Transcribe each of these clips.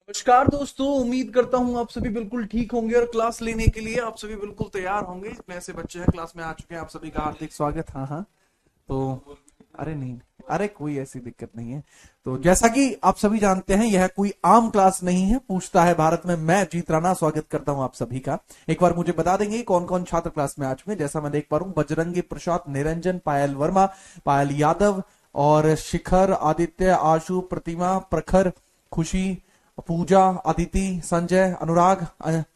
नमस्कार दोस्तों, उम्मीद करता हूँ आप सभी बिल्कुल ठीक होंगे और क्लास लेने के लिए आप सभी बिल्कुल तैयार होंगे। इतने ऐसे बच्चे हैं क्लास में आ चुके हैं, आप सभी का हार्दिक स्वागत। हाँ हाँ। तो अरे नहीं, अरे कोई ऐसी दिक्कत नहीं है। तो जैसा कि आप सभी जानते हैं, यह कोई आम क्लास नहीं है। पूछता है भारत में, मैं जीत राणा स्वागत करता हूं आप सभी का। एक बार मुझे बता देंगे कौन कौन छात्र क्लास में आ चुके हैं। जैसा मैं देख पा रहा हूँ, बजरंगी प्रसाद, निरंजन, पायल वर्मा, पायल यादव और शिखर, आदित्य, आशु, प्रतिमा, प्रखर, खुशी, पूजा, अदिति, संजय, अनुराग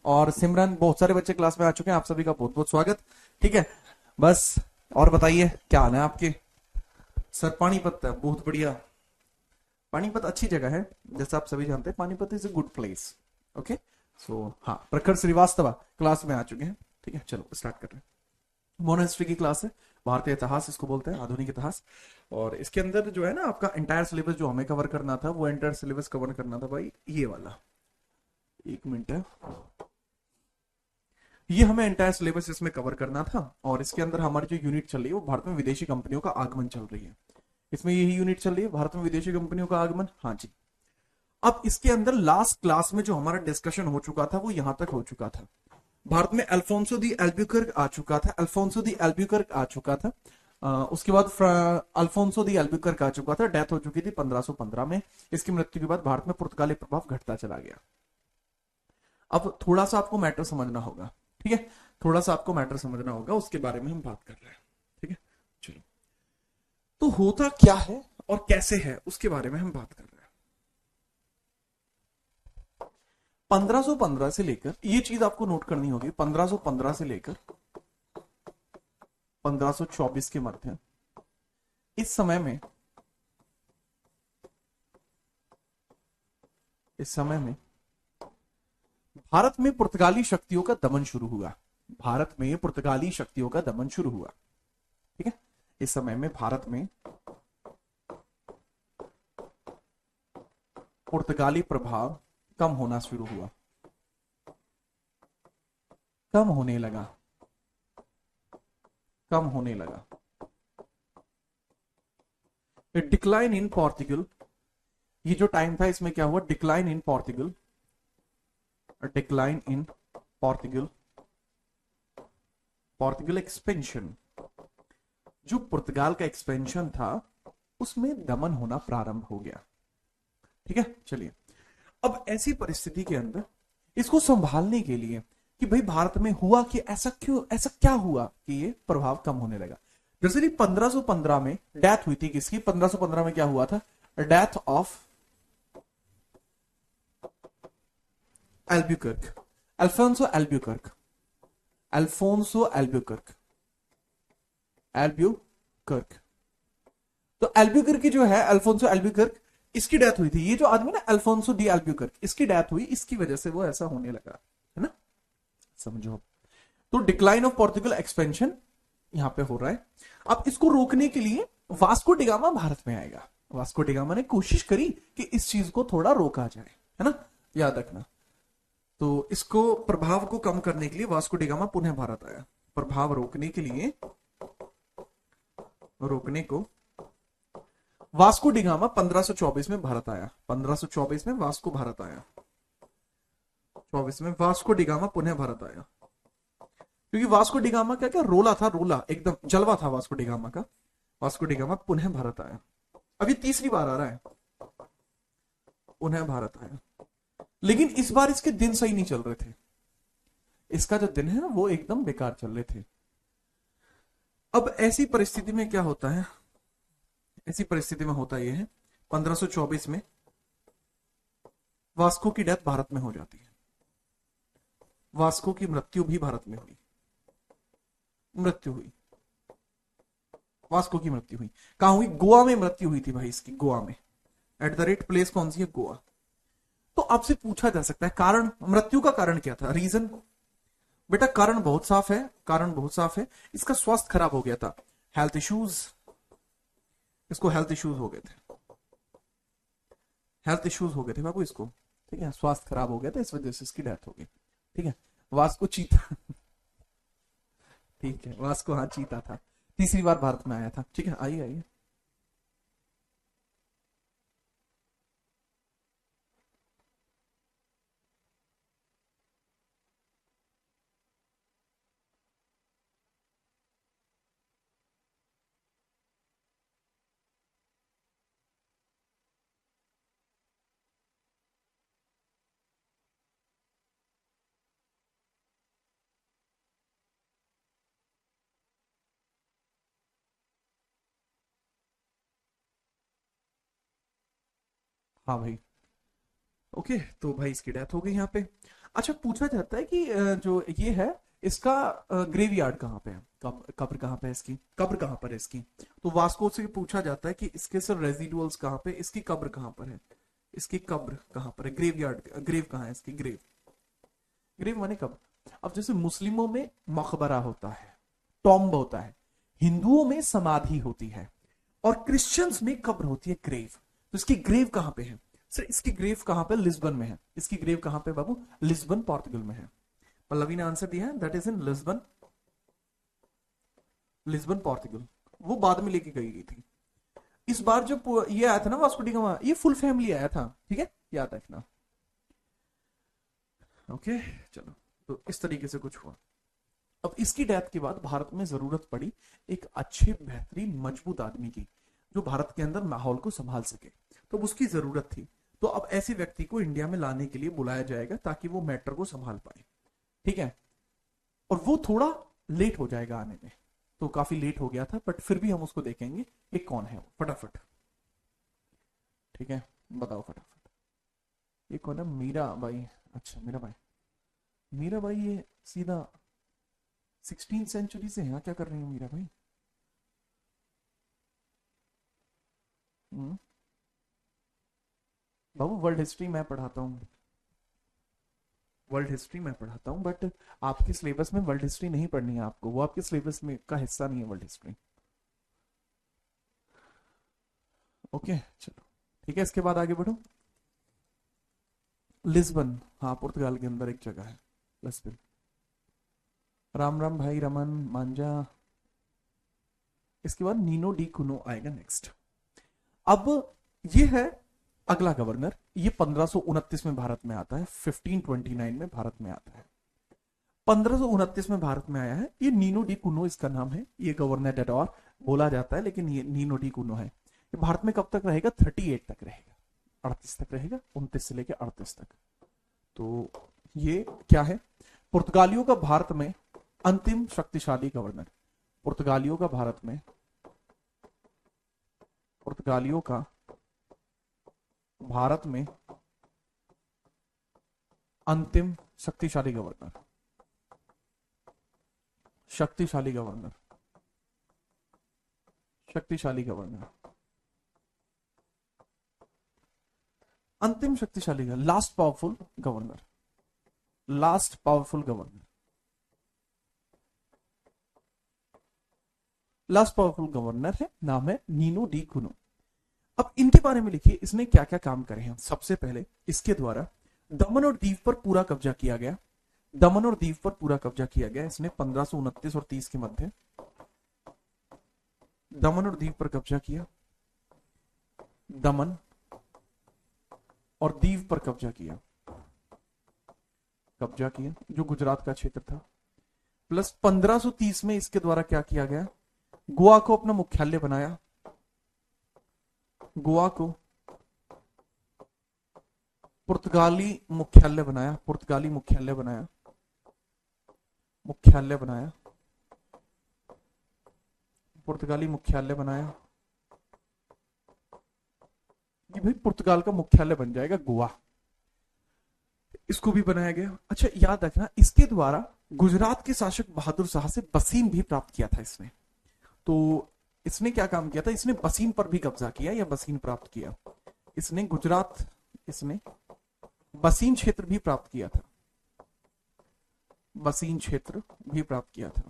और सिमरन, बहुत सारे बच्चे क्लास में आ चुके हैं। आप सभी का बहुत बहुत स्वागत। ठीक है, बस और बताइए क्या हाल है आपके। सर पानीपत है, बहुत बढ़िया। पानीपत अच्छी जगह है, जैसा आप सभी जानते हैं, Panipat is a good place. Okay, so हाँ, प्रखर श्रीवास्तव क्लास में आ चुके हैं। ठीक है, चलो स्टार्ट कर रहे हैं। मॉडर्न हिस्ट्री की क्लास है, भारतीय इतिहास इसको बोलते हैं, आधुनिक इतिहास। और इसके अंदर जो है ना, आपका एंटायर सिलेबस जो हमें कवर करना था, वो एंटायर सिलेबस कवर करना था भाई, ये वाला। एक मिनट है, ये हमें एंटायर सिलेबस इसमें कवर करना था। और इसके अंदर हमारी जो यूनिट चल रही है, वो भारत में विदेशी कंपनियों का आगमन चल रही है। इसमें यही यूनिट चल रही है, भारत में विदेशी कंपनियों का आगमन। हाँ जी। अब इसके अंदर लास्ट क्लास में जो हमारा डिस्कशन हो चुका था, वो यहां तक हो चुका था। भारत में अल्फोंसो दी एल्ब्यूकर्क आ चुका था, अल्फोंसो दी एल्ब्यूकर्क आ चुका था। उसके बाद अल्फोंसो दी एल्ब्यूकर्क आ चुका था, डेथ हो चुकी थी 1515 में। इसकी मृत्यु के बाद भारत में पुर्तगाली प्रभाव घटता चला गया। अब थोड़ा सा आपको मैटर समझना होगा। ठीक है, थोड़ा सा आपको मैटर समझना होगा, उसके बारे में हम बात कर रहे हैं। ठीक है, चलो। तो होता क्या है और कैसे है, उसके बारे में हम बात कर रहे हैं। 1515 से लेकर, ये चीज आपको नोट करनी होगी, 1515 से लेकर 1524 के मध्य, इस समय में, इस समय में भारत में पुर्तगाली शक्तियों का दमन शुरू हुआ। भारत में पुर्तगाली शक्तियों का दमन शुरू हुआ। ठीक है, इस समय में भारत में पुर्तगाली प्रभाव कम होना शुरू हुआ, कम होने लगा, कम होने लगा। डिक्लाइन इन पोर्तुगल, ये जो टाइम था, इसमें क्या हुआ, decline in Portugal, decline in Portugal, Portugal expansion, जो पुर्तगाल का एक्सपेंशन था, उसमें दमन होना प्रारंभ हो गया। ठीक है, चलिए। अब ऐसी परिस्थिति के अंदर इसको संभालने के लिए कि भाई भारत में हुआ कि ऐसा क्यों, ऐसा क्या हुआ कि ये प्रभाव कम होने लगा। जैसे कि 1515 में डेथ हुई थी किसकी, 1515 में क्या हुआ था, डेथ ऑफ एल्ब्यूकर्क, अल्फोंसो एल्ब्यूकर्क, अल्फोंसो एल्ब्यूकर्क, एल्ब्यूकर्क। तो एल्ब्यूकर्क जो है, अल्फोंसो एल्ब्यूकर्क, इसकी डेथ हुई थी। ये जो आदमी ना, अल्फोंसो डी एल्ब्यूकर्क, इसकी डेथ हुई, इसकी वजह से वो ऐसा होने लगा, है ना, समझो। तो डिक्लाइन ऑफ पोर्तुगल एक्सपेंशन यहां पे हो रहा है। अब इसको रोकने के लिए वास्को डिगामा भारत में आएगा। वास्को डिगामा ने कोशिश करी कि इस चीज को थोड़ा रोका जाए, है ना, याद रखना। तो इसको, प्रभाव को कम करने के लिए वास्को डिगामा पुनः भारत आया। प्रभाव रोकने के लिए, रोकने को, वास्को डिगामा 1524 में भारत आया। 1524 में वास्को भारत आया, 24 में वास्को डिगामा पुनः भारत आया। क्योंकि वास्को डिगामा क्या क्या रोला था, रोला एकदम जलवा था वास्को डिगामा का। वास्को डिगामा पुनः भारत आया, अभी तीसरी बार आ रहा है, पुनः भारत आया। लेकिन इस बार इसके दिन सही नहीं चल रहे थे। इसका जो दिन है ना, वो एकदम बेकार चल रहे थे। अब ऐसी परिस्थिति में क्या होता है, ऐसी परिस्थिति में होता यह है, 1524 में वास्को की डेथ भारत में हो जाती है। वास्को की मृत्यु भी भारत में हुई, मृत्यु हुई, वास्को की मृत्यु हुई। कहां हुई, गोवा में मृत्यु हुई थी भाई इसकी, गोवा में। एट द रेट प्लेस कौन सी है, गोवा। तो आपसे पूछा जा सकता है कारण, मृत्यु का कारण क्या था, रीजन। बेटा कारण बहुत साफ है, कारण बहुत साफ है, इसका स्वास्थ्य खराब हो गया था, हेल्थ इश्यूज, इसको हेल्थ इश्यूज हो गए थे, हेल्थ इश्यूज हो गए थे बाबू इसको। ठीक है, स्वास्थ्य खराब हो गया था, इस वजह से इसकी डेथ हो गई। ठीक है, वास्को चीता ठीक है, वास्को हाँ चीता था, तीसरी बार भारत में आया था। ठीक है, आइए आइए। हाँ भाई। ओके, तो भाई इसकी डेथ हो गई यहाँ पे। अच्छा, पूछा जाता है कि जो ये है इसका ग्रेवयार्ड कहाँ पे है, कब्र कहाँ पे है इसकी, कब्र कहाँ पर है इसकी। तो वास्को से पूछा जाता है कि इसके सर रेजिडुअल्स कहाँ पे, इसकी कब्र कहाँ पर है, इसकी कब्र कहाँ पर है, ग्रेवयार्ड, ग्रेव कहाँ है इसकी, ग्रेव, ग्रेव माने कब्र। अब जैसे मुस्लिमों में मकबरा होता है, टॉम्ब होता है, हिंदुओं में समाधि होती है, और क्रिश्चियंस में कब्र होती है, ग्रेव। तो इसकी ग्रेव कहां पे है सर, इसकी ग्रेव कहां पे, लिस्बन में है। इसकी ग्रेव कहां पे बाबू, लिस्बन पोर्टुगल में है। पल्लवी ने आंसर दिया है, that is in Lisbon, Lisbon Portugal. वो बाद में लेके गई थी। इस बार जो ये आया था ना वास्को डी गामा, ये फुल फैमिली आया था, ठीक है, याद रखना। ओके, चलो, तो इस तरीके से कुछ हुआ। अब इसकी डेथ के बाद भारत में जरूरत पड़ी एक अच्छे बेहतरीन मजबूत आदमी की, जो भारत के अंदर माहौल को संभाल सके। तो उसकी जरूरत थी। तो अब ऐसे व्यक्ति को इंडिया में लाने के लिए बुलाया जाएगा ताकि वो मैटर को संभाल पाए, ठीक है। और वो थोड़ा लेट हो जाएगा आने में, तो काफी लेट हो गया था, बट फिर भी हम उसको देखेंगे कि कौन है वो, फटाफट, ठीक है, बताओ फटाफट। ये कौन है, मीरा बाई। अच्छा, मीरा बाई, मीरा बाई ये सीधा 16th सेंचुरी से यहाँ क्या कर रही हूँ मीरा भाई। बाबू वर्ल्ड हिस्ट्री मैं पढ़ाता हूँ, वर्ल्ड हिस्ट्री मैं पढ़ाता हूँ, बट आपके सिलेबस में वर्ल्ड हिस्ट्री नहीं पढ़नी है आपको, वो आपके सिलेबस में का हिस्सा नहीं है वर्ल्ड हिस्ट्री। ओके, चलो, ठीक है, इसके बाद आगे बढ़ो। लिस्बन, हाँ, पुर्तगाल के अंदर एक जगह है लिस्बन। राम राम भाई रमन मांझा। इसके बाद नीनो डी कुनो आएगा नेक्स्ट। अब ये है अगला गवर्नर, ये 1529 में भारत में आता है, 1529 में भारत में आता है, 1529 में भारत में आया है। ये नीनो डी कुनो इसका नाम है, ये गवर्नर डेडोर बोला जाता है, लेकिन ये नीनो डी कुनो है। ये भारत में कब तक रहेगा, 38 तक रहेगा, 38 तक रहेगा, 29 से लेकर 38 तक। तो ये क्या है, पुर्तगालियों का भारत में अंतिम शक्तिशाली गवर्नर, पुर्तगालियों का भारत में, पुर्तगालियों का भारत में अंतिम शक्तिशाली गवर्नर, शक्तिशाली गवर्नर, शक्तिशाली गवर्नर, अंतिम शक्तिशाली, last powerful governor, last powerful governor, last powerful governor है, नाम है नीनो डी कुनो। अब इनके बारे में लिखिए, इसने क्या क्या काम करे हैं। सबसे पहले इसके द्वारा दमन और दीव पर पूरा कब्जा किया गया, दमन और दीव पर पूरा कब्जा किया गया इसने 1529 और 30 के मध्य दमन और दीव पर कब्जा किया, दमन और दीव पर कब्जा किया, कब्जा किया, जो गुजरात का क्षेत्र था। प्लस 1530 में इसके द्वारा क्या किया गया, गोवा को अपना मुख्यालय बनाया, गोवा को पुर्तगाली मुख्यालय बनाया, पुर्तगाली मुख्यालय बनाया, मुख्यालय बनाया, पुर्तगाली मुख्यालय बनाया। ये भाई पुर्तगाल का मुख्यालय बन जाएगा गोवा, इसको भी बनाया गया। अच्छा, याद रखना, इसके द्वारा गुजरात के शासक बहादुर शाह से बसीन भी प्राप्त किया था इसने। तो इसने क्या काम किया था, इसने बसीन पर भी कब्जा किया या बसीन प्राप्त किया, इसने गुजरात, इसने बसीन क्षेत्र भी प्राप्त किया था, बसीन क्षेत्र भी प्राप्त किया था,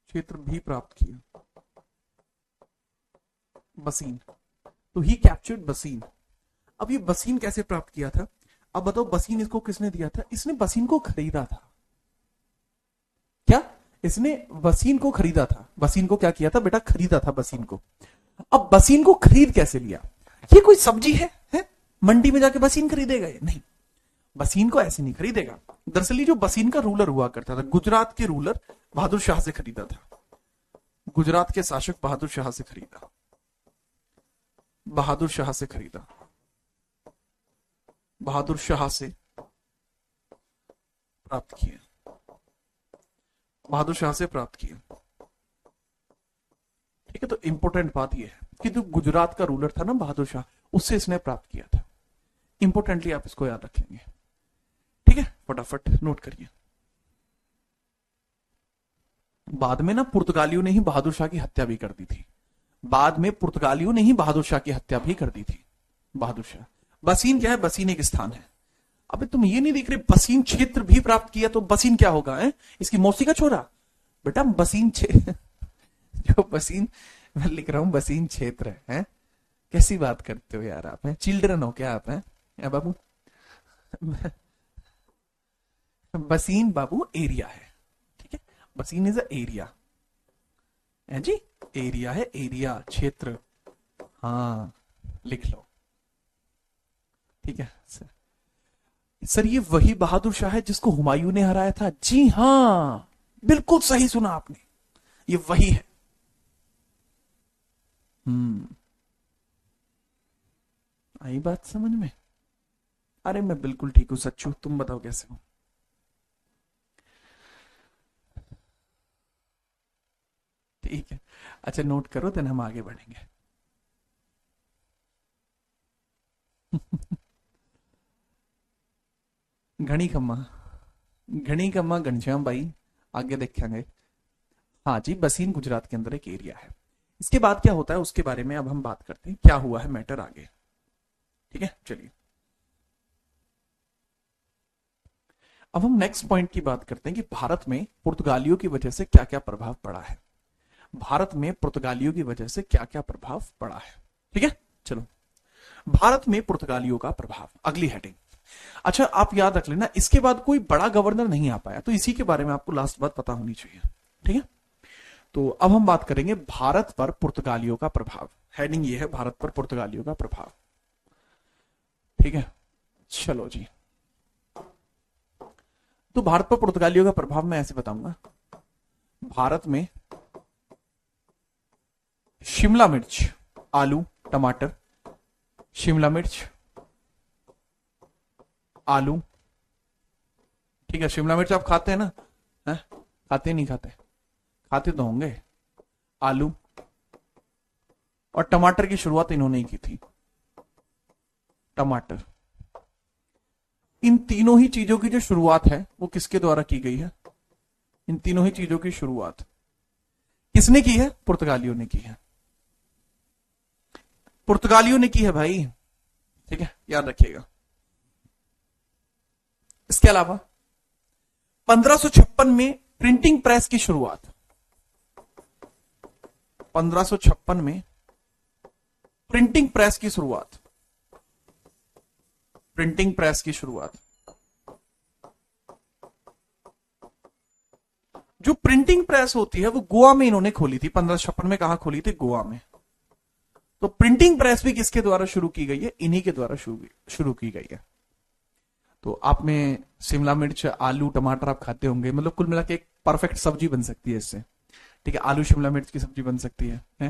क्षेत्र भी प्राप्त किया, बसीन। तो ही कैप्चर्ड बसीन। अब ये बसीन कैसे प्राप्त किया था, अब बताओ, बसीन इसको किसने दिया था, इसने बसीन को खरीदा था। क्या, इसने बसीन को खरीदा था, बसीन को क्या किया था बेटा, खरीदा था बसीन को। अब बसीन को खरीद कैसे लिया, ये कोई सब्जी है? मंडी में जाके बसीन खरीदेगा ये? नहीं, बसीन को ऐसे नहीं खरीदेगा। दरअसल जो बसीन का रूलर हुआ करता था, गुजरात के रूलर बहादुर शाह से खरीदा था, गुजरात के शासक बहादुर शाह से खरीदा, बहादुर शाह से खरीदा, बहादुर शाह से प्राप्त किया, बहादुर शाह से प्राप्त किया। ठीक है, तो इंपॉर्टेंट बात यह है कि जो गुजरात का रूलर था ना बहादुर शाह, उससे इसने प्राप्त किया था। इंपोर्टेंटली आप इसको याद रखेंगे, ठीक है, फटाफट नोट करिए। बाद में ना पुर्तगालियों ने ही बहादुर शाह की हत्या भी कर दी थी। बाद में पुर्तगालियों ने ही बहादुर शाह की हत्या भी कर दी थी। बहादुर शाह, बसीन क्या है? बसीन एक स्थान है। अबे तुम ये नहीं देख रहे, बसीन क्षेत्र भी प्राप्त किया तो बसीन क्या होगा? है इसकी मौसी का छोरा बेटा, बसीन जो बसीन मैं लिख रहा हूं बसीन क्षेत्र है? कैसी बात करते हो यार आप? हैं चिल्ड्रन हो क्या आप? हैं बाबू बसीन बाबू एरिया है, ठीक है, बसीन इज अ एरिया है जी, एरिया है, एरिया क्षेत्र, हाँ लिख लो, ठीक है सर। ये वही बहादुर शाह है जिसको हुमायूं ने हराया था? जी हाँ, बिल्कुल सही सुना आपने, ये वही है। आई बात समझ में? अरे मैं बिल्कुल ठीक हूं सच्चू, तुम बताओ कैसे हो? ठीक है, अच्छा नोट करो, देन हम आगे बढ़ेंगे। घनी खम्मा, घनी खम्मा घनश्याम भाई, आगे देखेंगे। हाँ जी, बसीन गुजरात के अंदर एक एरिया है। इसके बाद क्या होता है उसके बारे में अब हम बात करते हैं, क्या हुआ है मैटर आगे, ठीक है चलिए। अब हम नेक्स्ट पॉइंट की बात करते हैं कि भारत में पुर्तगालियों की वजह से क्या क्या प्रभाव पड़ा है। भारत में पुर्तगालियों की वजह से क्या क्या प्रभाव पड़ा है, ठीक है चलो। भारत में पुर्तगालियों का प्रभाव, अगली हेडिंग। अच्छा आप याद रख लेना, इसके बाद कोई बड़ा गवर्नर नहीं आ पाया, तो इसी के बारे में आपको लास्ट बात पता होनी चाहिए, ठीक है। तो अब हम बात करेंगे भारत पर पुर्तगालियों का प्रभाव। हेडिंग ये है, भारत पर पुर्तगालियों का प्रभाव, ठीक है चलो जी। तो भारत पर पुर्तगालियों का प्रभाव मैं ऐसे बताऊंगा, भारत में शिमला मिर्च, आलू, टमाटर, शिमला मिर्च, आलू, ठीक है। शिमला मिर्च आप खाते हैं ना? है? खाते नहीं खाते? खाते तो होंगे। आलू और टमाटर की शुरुआत इन्होंने ही की थी, टमाटर। इन तीनों ही चीजों की जो शुरुआत है वो किसके द्वारा की गई है? इन तीनों ही चीजों की शुरुआत किसने की है? पुर्तगालियों ने की है, पुर्तगालियों ने की है भाई, ठीक है याद रखिएगा। इसके अलावा 1556 में प्रिंटिंग प्रेस की शुरुआत, 1556 में प्रिंटिंग प्रेस की शुरुआत, प्रिंटिंग प्रेस की शुरुआत। जो प्रिंटिंग प्रेस होती है वो गोवा में इन्होंने खोली थी, 1556 में। कहां खोली थी? गोवा में। तो प्रिंटिंग प्रेस भी किसके द्वारा शुरू की गई है? इन्हीं के द्वारा शुरू की गई है। तो आप में शिमला मिर्च, आलू, टमाटर आप खाते होंगे, मतलब कुल मिला के एक परफेक्ट सब्जी बन सकती है इससे, ठीक है। आलू शिमला मिर्च की सब्जी बन सकती है?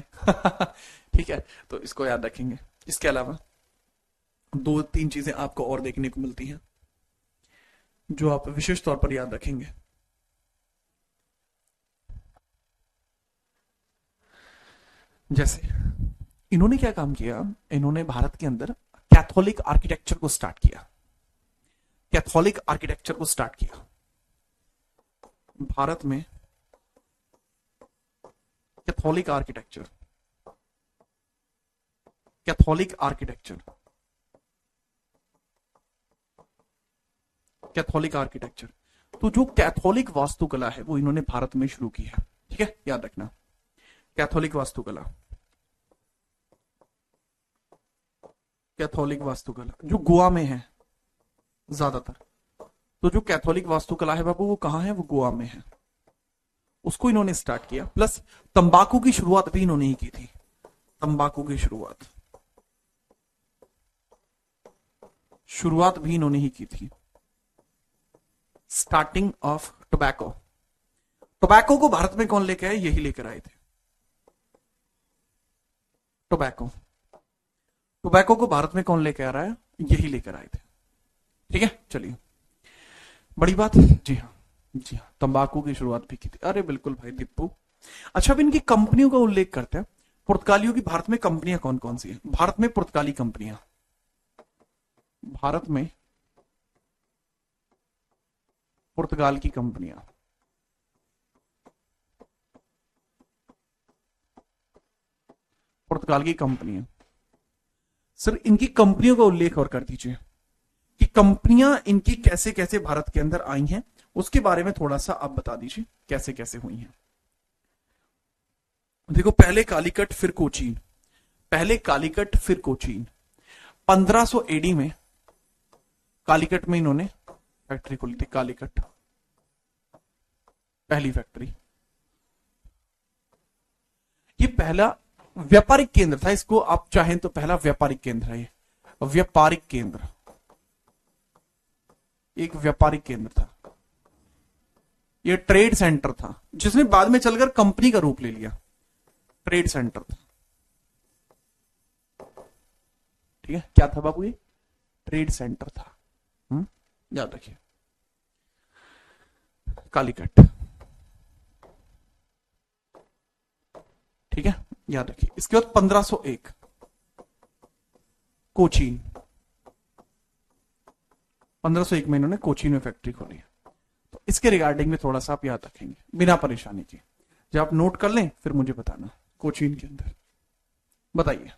ठीक है, तो इसको याद रखेंगे। इसके अलावा 2-3 चीजें आपको और देखने को मिलती हैं जो आप विशेष तौर पर याद रखेंगे। जैसे इन्होंने क्या काम किया, इन्होंने भारत के अंदर कैथोलिक आर्किटेक्चर को स्टार्ट किया, कैथोलिक आर्किटेक्चर को स्टार्ट किया भारत में। Catholic architecture, Catholic architecture, Catholic architecture. तो जो कैथोलिक वास्तुकला है वो इन्होंने भारत में शुरू की है, ठीक है याद रखना। कैथोलिक वास्तुकला, कैथोलिक वास्तुकला जो गोवा में है ज्यादातर। तो जो कैथोलिक वास्तुकला है बाबू वो कहां है? वो गोवा में है, उसको इन्होंने स्टार्ट किया। प्लस तंबाकू की शुरुआत भी इन्होंने ही की थी, तंबाकू की शुरुआत भी इन्होंने ही की थी। Starting of tobacco. टोबैको को भारत में कौन लेके आए? यही लेकर आए थे, टोबैको। टोबैको को भारत में कौन लेकर आ रहा है? यही लेकर आए थे, ठीक है चलिए बड़ी बात। जी हाँ, जी हाँ, तंबाकू की शुरुआत भी की थी। अरे बिल्कुल भाई दीपू। अच्छा अब इनकी कंपनियों का उल्लेख करते हैं। पुर्तगालियों की भारत में कंपनियां कौन कौन सी है? भारत में पुर्तगाली कंपनियां, भारत में पुर्तगाल की कंपनियां, पुर्तगाल की कंपनियां। सर इनकी कंपनियों का उल्लेख और कर दीजिए कि कंपनियां इनकी कैसे कैसे भारत के अंदर आई हैं, उसके बारे में थोड़ा सा आप बता दीजिए कैसे कैसे हुई हैं। देखो, पहले कालीकट फिर कोचीन, पहले कालीकट फिर कोचीन। 1500 एडी में कालीकट में इन्होंने फैक्ट्री खोली थी, कालीकट पहली फैक्ट्री। ये पहला व्यापारिक केंद्र था, इसको आप चाहें तो पहला व्यापारिक केंद्र है, ये व्यापारिक केंद्र, एक व्यापारिक केंद्र था, ये ट्रेड सेंटर था जिसने बाद में चलकर कंपनी का रूप ले लिया, ट्रेड सेंटर था। ठीक है, क्या था बाबू? ये ट्रेड सेंटर था। याद रखिए, कालीकट। ठीक है, याद रखिए। इसके बाद 1501 कोचीन, 1501 में इन्होंने कोचीन में फैक्ट्री खोली। तो इसके रिगार्डिंग में थोड़ा सा आप याद रखेंगे बिना परेशानी के। जब आप नोट कर लें फिर मुझे बताना कोचीन के अंदर। बताइए।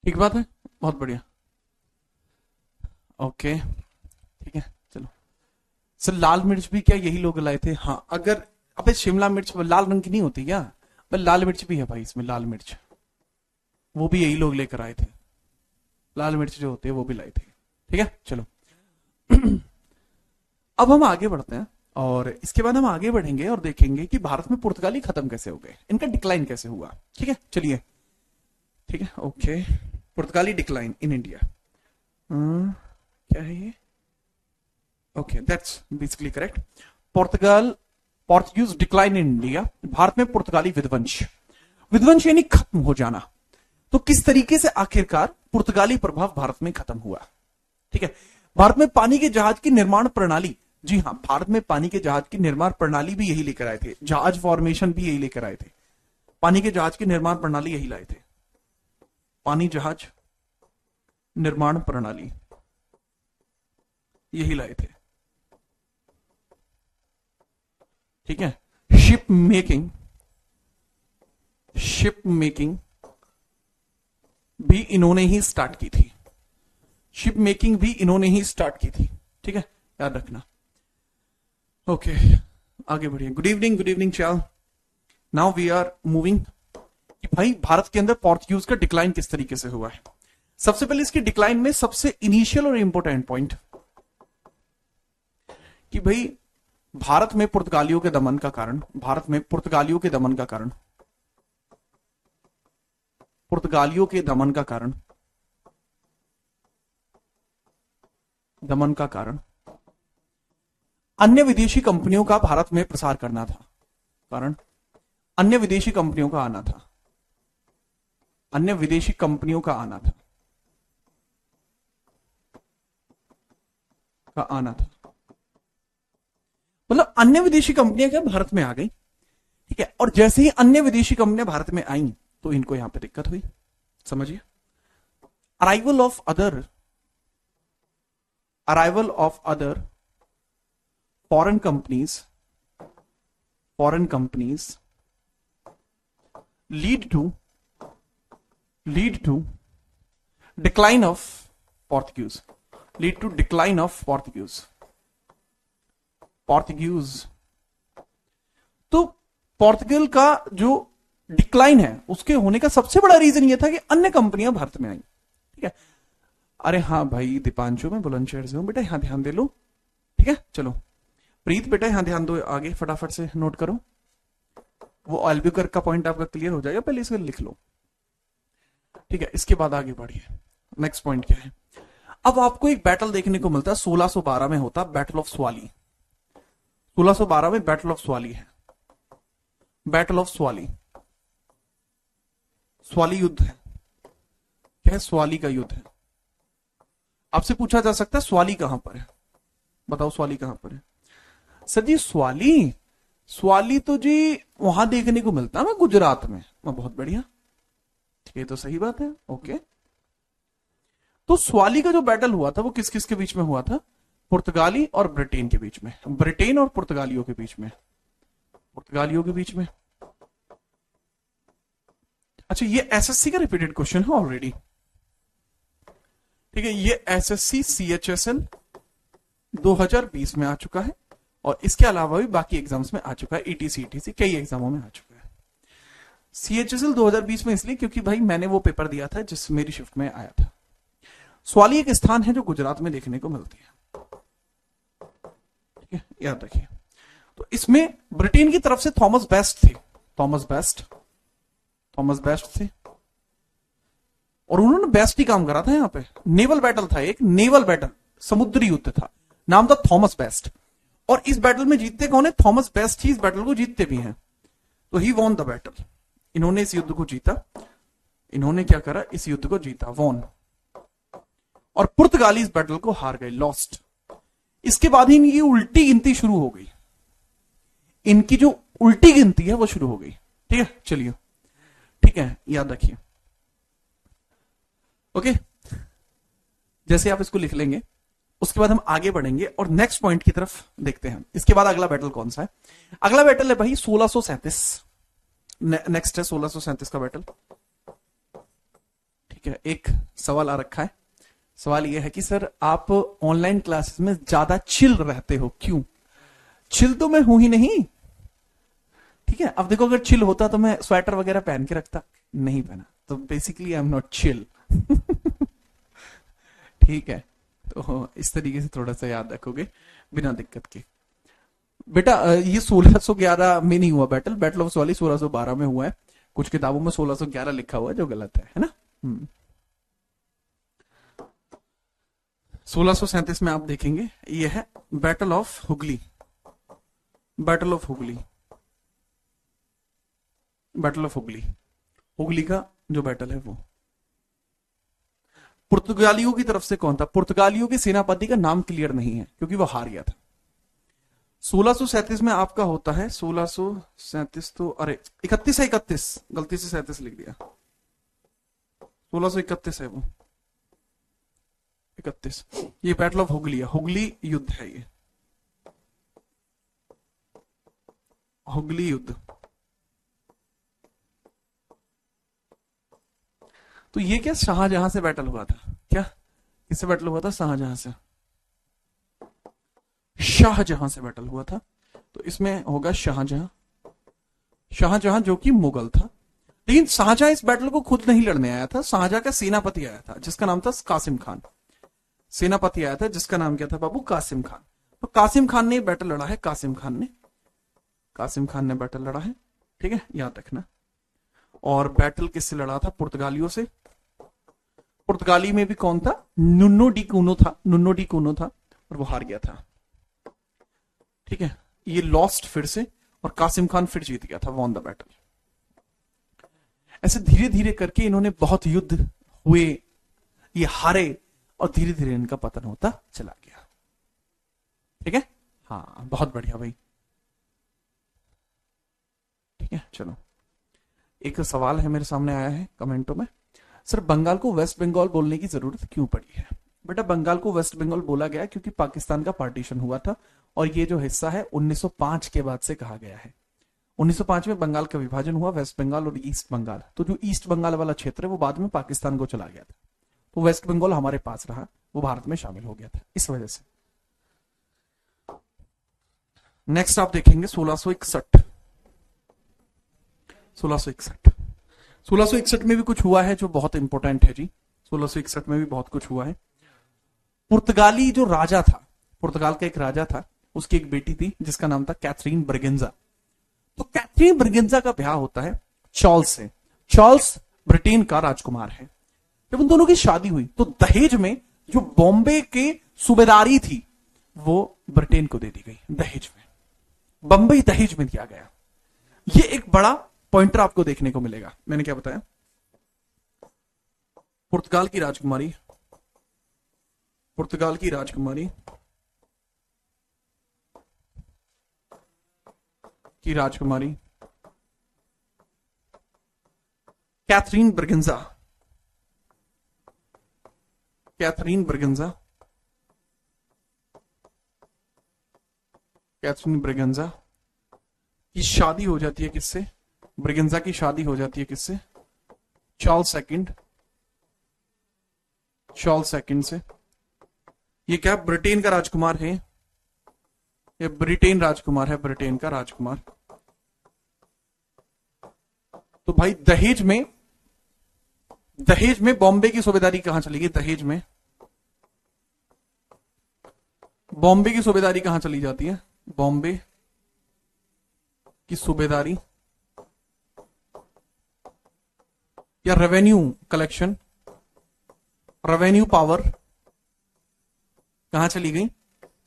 ठीक बात है, बहुत बढ़िया। ओके, ठीक है, चलो। सर लाल मिर्च भी क्या यही लोग लाए थे? हाँ, अगर अबे शिमला मिर्च लाल रंग की नहीं होती क्या? भाई लाल मिर्च भी है भाई इसमें, लाल मिर्च वो भी यही लोग लेकर आए थे, लाल मिर्च जो होते हैं वो भी लाए थे। ठीक है, चलो। अब हम आगे बढ़ते हैं और इसके बाद हम आगे बढ़ेंगे और देखेंगे कि भारत में पुर्तगाली खत्म कैसे हो गए, इनका डिक्लाइन कैसे हुआ। ठीक है, चलिए। ठीक है, ओके। पुर्तगाली डिक्लाइन इन इंडिया, क्या है ये? Okay, that's basically correct. Portuguese decline in India, Bharat में पुर्तगाली विध्वंस, विध्वंस यानी खत्म हो जाना। तो किस तरीके से आखिरकार पुर्तगाली प्रभाव भारत में खत्म हुआ? ठीक है, भारत में पानी के जहाज की निर्माण प्रणाली, जी हाँ, भारत में पानी के जहाज की निर्माण प्रणाली भी यही लेकर आए थे, जहाज फॉर्मेशन भी यही लेकर आए थे, पानी के जहाज की निर्माण प्रणाली यही लाए थे, पानी जहाज निर्माण प्रणाली यही लाए थे। ठीक है, शिप मेकिंग भी इन्होंने ही स्टार्ट की थी, शिप मेकिंग भी इन्होंने ही स्टार्ट की थी। ठीक है, याद रखना। ओके, आगे बढ़िए। गुड इवनिंग चाल। नाउ वी आर मूविंग कि भाई भारत के अंदर पोर्चुगीज का डिक्लाइन किस तरीके से हुआ है। सबसे पहले इसकी डिक्लाइन में सबसे इनिशियल और इंपॉर्टेंट पॉइंट कि भाई भारत में पुर्तगालियों के दमन का कारण, भारत में पुर्तगालियों के दमन का कारण, पुर्तगालियों के दमन का कारण, दमन का कारण अन्य विदेशी कंपनियों का भारत में प्रसार करना था, कारण अन्य विदेशी कंपनियों का आना था, अन्य विदेशी कंपनियों का आना था, मतलब अन्य विदेशी कंपनियां क्या भारत में आ गई। ठीक है, और जैसे ही अन्य विदेशी कंपनियां भारत में आई तो इनको यहां पे दिक्कत हुई। समझिए, arrival of other arrival of other foreign companies lead to decline of Portuguese तो पोर्तुगल का जो डिक्लाइन है उसके होने का सबसे बड़ा रीजन यह था कि अन्य कंपनियां भारत में आई। ठीक है, अरे हाँ भाई दीपांशु, मैं बुलंदशहर से हूं बेटा, यहां ध्यान दे लो। ठीक है, चलो प्रीत बेटा यहां ध्यान दो, आगे फटाफट से नोट करो। वो अल्ब्यूकर्क का पॉइंट आपका क्लियर हो जाएगा, पहले इसे लिख लो। ठीक है, इसके बाद आगे बढ़िए। नेक्स्ट पॉइंट क्या है? अब आपको एक बैटल देखने को मिलता है, 1612 में होता बैटल ऑफ स्वाली। 1612 में बैटल ऑफ स्वाली है। बैटल ऑफ स्वाली, स्वाली युद्ध है। क्या है? स्वाली का युद्ध है। आपसे पूछा जा सकता है स्वाली कहां पर है, बताओ स्वाली कहां पर है? सर जी स्वाली तो जी वहां देखने को मिलता है ना, गुजरात में। बहुत बढ़िया, ये तो सही बात है। ओके, तो स्वाली का जो बैटल हुआ था वो किस किस के बीच में हुआ था? पुर्तगाली और ब्रिटेन के बीच में, ब्रिटेन और पुर्तगालियों के बीच में, अच्छा, ये एसएससी का रिपीटेड क्वेश्चन है ऑलरेडी। ठीक है, ये एसएससी CHSL 2020 में आ चुका है और इसके अलावा भी बाकी एग्जाम्स में आ चुका है, ETC कई एग्जामों में आ चुका है। CHSL 2020 में इसलिए क्योंकि भाई मैंने वो पेपर दिया था जिस मेरी शिफ्ट में आया था। स्वाली एक स्थान है जो गुजरात में देखने को मिलती है। ठीक है, याद रखिए। तो इसमें ब्रिटेन की तरफ से थॉमस बेस्ट थे और उन्होंने बेस्ट ही काम करा था। यहां पे नेवल बैटल था, एक नेवल बैटल, समुद्री युद्ध था, नाम था थॉमस बेस्ट। और इस बैटल में जीतते कौन है? थॉमस बेस्ट ही इस बैटल को जीतते भी हैं। तो ही वॉन द बैटल, इन्होंने इस युद्ध को जीता। इन्होंने क्या करा? इस युद्ध को जीता, वॉन। और पुर्तगाली इस बैटल को हार गए, लॉस्ट। इसके बाद ही इनकी उल्टी गिनती शुरू हो गई, इनकी जो उल्टी गिनती है वो शुरू हो गई। ठीक है, चलिए, ठीक है, याद रखिए। ओके, जैसे आप इसको लिख लेंगे उसके बाद हम आगे बढ़ेंगे और नेक्स्ट पॉइंट की तरफ देखते हैं। इसके बाद अगला बैटल कौन सा है? अगला बैटल है भाई 1637। नेक्स्ट है 1637 का बैटल। ठीक है, एक सवाल आ रखा है। सवाल यह है कि सर आप ऑनलाइन क्लासेस में ज्यादा चिल रहते हो, क्यों? चिल तो मैं हूं ही नहीं। ठीक है, अब देखो, अगर चिल होता तो मैं स्वेटर वगैरह पहन के रखता, नहीं पहना, तो basically I am not chill. ठीक है, तो इस तरीके से थोड़ा सा याद रखोगे बिना दिक्कत के। बेटा ये 1611 में नहीं हुआ बैटल, बैटल ऑफ स्वाली 1612 में हुआ है। कुछ किताबों में 1611 लिखा हुआ है जो गलत है ना। 1637 में आप देखेंगे ये है battle of Hooghly. Battle of Hooghly का जो बैटल है वो पुर्तगालियों की तरफ से कौन था? पुर्तगालियों के सेनापति का नाम क्लियर नहीं है क्योंकि वो हार गया था। 1637 में आपका होता है 1637 तो अरे 31 है, 31 गलती से 37 लिख दिया, 1631 है वो, 31। ये बैटल ऑफ हुगली है, हुगली युद्ध है ये, हुगली युद्ध। तो ये क्या शाहजहां से बैटल हुआ था? क्या किससे बैटल हुआ था? शाहजहां से बैटल हुआ था। तो इसमें होगा शाहजहां जो कि मुगल था। लेकिन शाहजहां इस बैटल को खुद नहीं लड़ने आया था, शाहजहां का सेनापति आया था जिसका नाम था कासिम खान। सेनापति आया था जिसका नाम क्या था बाबू? कासिम खान। तो कासिम खान ने बैटल लड़ा है, कासिम खान ने बैटल लड़ा है। ठीक है, याद रखना। और बैटल किससे लड़ा था? पुर्तगालियों से। पुर्तगाली में भी कौन था? नुन्नो डी कूनो था और वो हार गया था। ठीक है, ये लॉस्ट फिर से और कासिम खान फिर जीत गया था, वॉन द बैटल। ऐसे धीरे धीरे करके इन्होंने बहुत युद्ध हुए, ये हारे और धीरे धीरे इनका पतन होता चला गया। ठीक है, हाँ बहुत बढ़िया भाई। ठीक है, चलो एक सवाल है मेरे सामने आया है कमेंटों में, सर बंगाल को वेस्ट बंगाल बोलने की जरूरत क्यों पड़ी है? बेटा बंगाल को वेस्ट बंगाल बोला गया क्योंकि पाकिस्तान का पार्टीशन हुआ था, और ये जो हिस्सा है 1905 के बाद से कहा गया है। 1905 में बंगाल का विभाजन हुआ, वेस्ट बंगाल और ईस्ट बंगाल। तो जो ईस्ट बंगाल वाला क्षेत्र है वो बाद में पाकिस्तान को चला गया था, तो वेस्ट बंगाल हमारे पास रहा, वो भारत में शामिल हो गया था इस वजह से। नेक्स्ट आप देखेंगे 1661। 1661 में भी कुछ हुआ है जो बहुत इंपॉर्टेंट है जी। 1661 में भी बहुत कुछ हुआ है। पुर्तगाली जो राजा था, पुर्तगाल का एक राजा था, उसकी एक बेटी थी जिसका नाम था कैथरीन ब्रिगेंजा। तो कैथरीन ब्रिगेंजा का ब्याह होता है चार्ल्स से। चार्ल्स ब्रिटेन का राजकुमार है। जब उन दोनों की शादी हुई तो दहेज में जो बॉम्बे के सूबेदारी थी वो ब्रिटेन को दे दी गई, दहेज में, बंबई दहेज में दिया गया। ये एक बड़ा पॉइंटर आपको देखने को मिलेगा। मैंने क्या बताया, पुर्तगाल की राजकुमारी, पुर्तगाल की राजकुमारी Catherine Braganza, Catherine Braganza, Catherine Braganza की शादी हो जाती है किससे? ब्रिगेंजा की शादी हो जाती है किससे? चार्ल्स सेकंड से। ये क्या ब्रिटेन का राजकुमार है? ये ब्रिटेन राजकुमार है, ब्रिटेन का राजकुमार। तो भाई दहेज में बॉम्बे की सूबेदारी कहां चली गई? दहेज में बॉम्बे की सूबेदारी कहां चली जाती है? बॉम्बे की सूबेदारी या रेवेन्यू कलेक्शन, रेवेन्यू पावर कहां चली गई?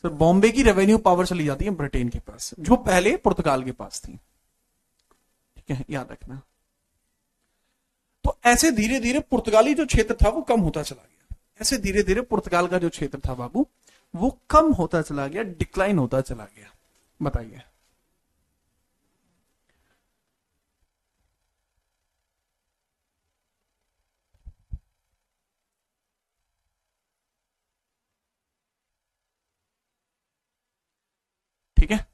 तो बॉम्बे की रेवेन्यू पावर चली जाती है ब्रिटेन के पास, जो पहले पुर्तगाल के पास थी। ठीक है, याद रखना। तो ऐसे धीरे धीरे पुर्तगाली जो क्षेत्र था वो कम होता चला गया। ऐसे धीरे धीरे पुर्तगाल का जो क्षेत्र था बाबू वो कम होता चला गया, डिक्लाइन होता चला गया। बताइए, ठीक है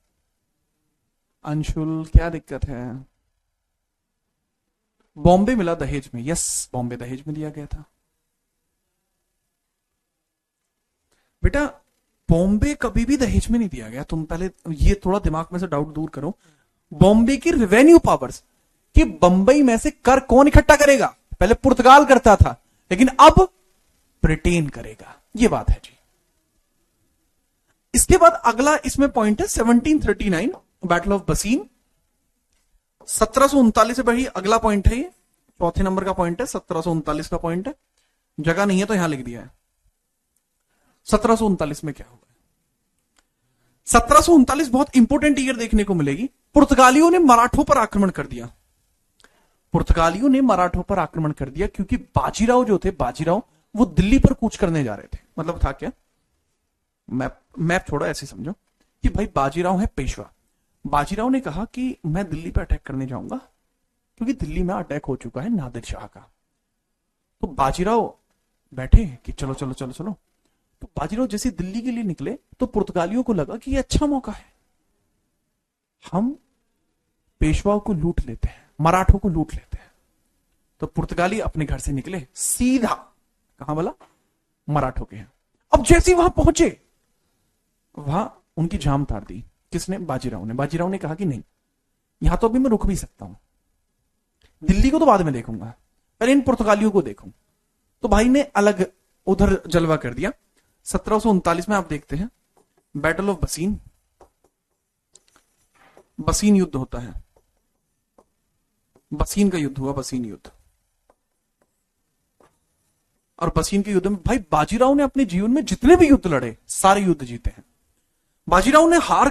अंशुल, क्या दिक्कत है? बॉम्बे मिला दहेज में, यस बॉम्बे दहेज में दिया गया था। बेटा बॉम्बे कभी भी दहेज में नहीं दिया गया। तुम पहले ये थोड़ा दिमाग में से डाउट दूर करो। बॉम्बे की रेवेन्यू पावर्स कि बंबई में से कर कौन इकट्ठा करेगा? पहले पुर्तगाल करता था, लेकिन अब ब्रिटेन करेगा। ये बात है जी। इसके बाद अगला इसमें पॉइंट है 1739 बैटल ऑफ बसीन। 1739 से बढ़ी अगला पॉइंट है, ये चौथे नंबर का पॉइंट है, 1739 का पॉइंट है। जगह नहीं है तो यहां लिख दिया है। 1739 में क्या हुआ? 1739 बहुत इंपॉर्टेंट ईयर देखने को मिलेगी। पुर्तगालियों ने मराठों पर आक्रमण कर दिया। पुर्तगालियों ने मराठों पर आक्रमण कर दिया क्योंकि बाजीराव जो थे, बाजीराव वो दिल्ली पर कूच करने जा रहे थे। मतलब था क्या, मैप छोड़ो, ऐसे समझो कि भाई बाजीराव है पेशवा। बाजीराव ने कहा कि मैं दिल्ली पर अटैक करने जाऊंगा क्योंकि दिल्ली में अटैक हो चुका है नादिर शाह का। तो बाजीराव बैठे कि चलो चलो चलो चलो। तो बाजीराव जैसे दिल्ली के लिए निकले तो पुर्तगालियों को लगा कि ये अच्छा मौका है, हम पेशवाओं को लूट लेते हैं, मराठों को लूट लेते हैं। तो पुर्तगाली अपने घर से निकले सीधा, कहां बोला? मराठों के हैं। अब जैसे वहां पहुंचे वहां उनकी जाम तार दी। किसने? बाजीराव ने। बाजीराव ने कहा कि नहीं, यहां तो अभी मैं रुक भी सकता हूं, दिल्ली को तो बाद में देखूंगा, पहले इन पुर्तगालियों को देखूं। तो भाई ने अलग उधर जलवा कर दिया। 1739 में आप देखते हैं बैटल ऑफ बसीन, बसीन युद्ध होता है। बसीन का युद्ध हुआ, बसीन युद्ध। और बसीन के युद्ध में भाई बाजीराव ने अपने जीवन में जितने भी युद्ध लड़े सारे युद्ध जीते हैं। बाजीराव ने हार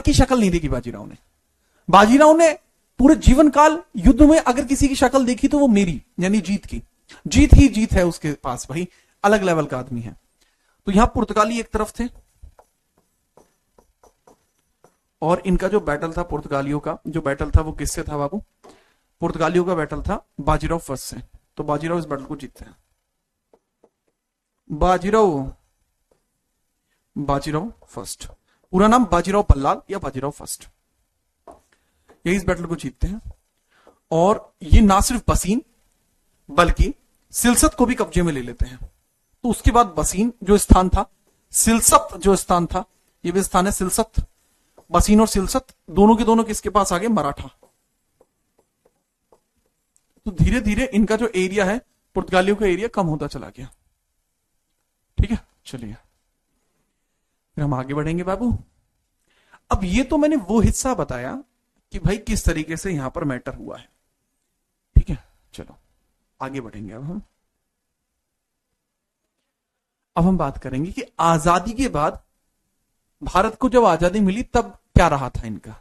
की शक्ल नहीं देखी। बाजीराव ने पूरे जीवन काल युद्ध में अगर किसी की शक्ल देखी तो वो मेरी, यानी जीत की। जीत ही जीत है उसके पास, भाई अलग लेवल का आदमी है। तो यहां पुर्तगाली एक तरफ थे और इनका जो बैटल था, पुर्तगालियों का जो बैटल था वो किससे था बाबू? पुर्तगालियों का बैटल था बाजीराव फर्स्ट से। तो बाजीराव इस बैटल को जीतते हैं। बाजीराव, बाजीराव फर्स्ट, पूरा नाम बाजीराव बल्लाल या बाजीराव फर्स्ट, ये इस बैटल को जीतते हैं। और ये ना सिर्फ बसीन बल्कि सिलसत को भी कब्जे में ले लेते हैं। तो उसके बाद बसीन जो स्थान था, सिलसत जो स्थान था, ये भी स्थान है सिलसत। बसीन और सिलसत दोनों के दोनों किसके पास आ गए? मराठा। तो धीरे धीरे इनका जो एरिया है, पुर्तगालियों का एरिया कम होता चला गया। ठीक है, चलिए फिर हम आगे बढ़ेंगे बाबू। अब ये तो मैंने वो हिस्सा बताया कि भाई किस तरीके से यहां पर मैटर हुआ है। ठीक है, चलो आगे बढ़ेंगे। अब हम बात करेंगे कि आजादी के बाद, भारत को जब आजादी मिली तब क्या रहा था इनका,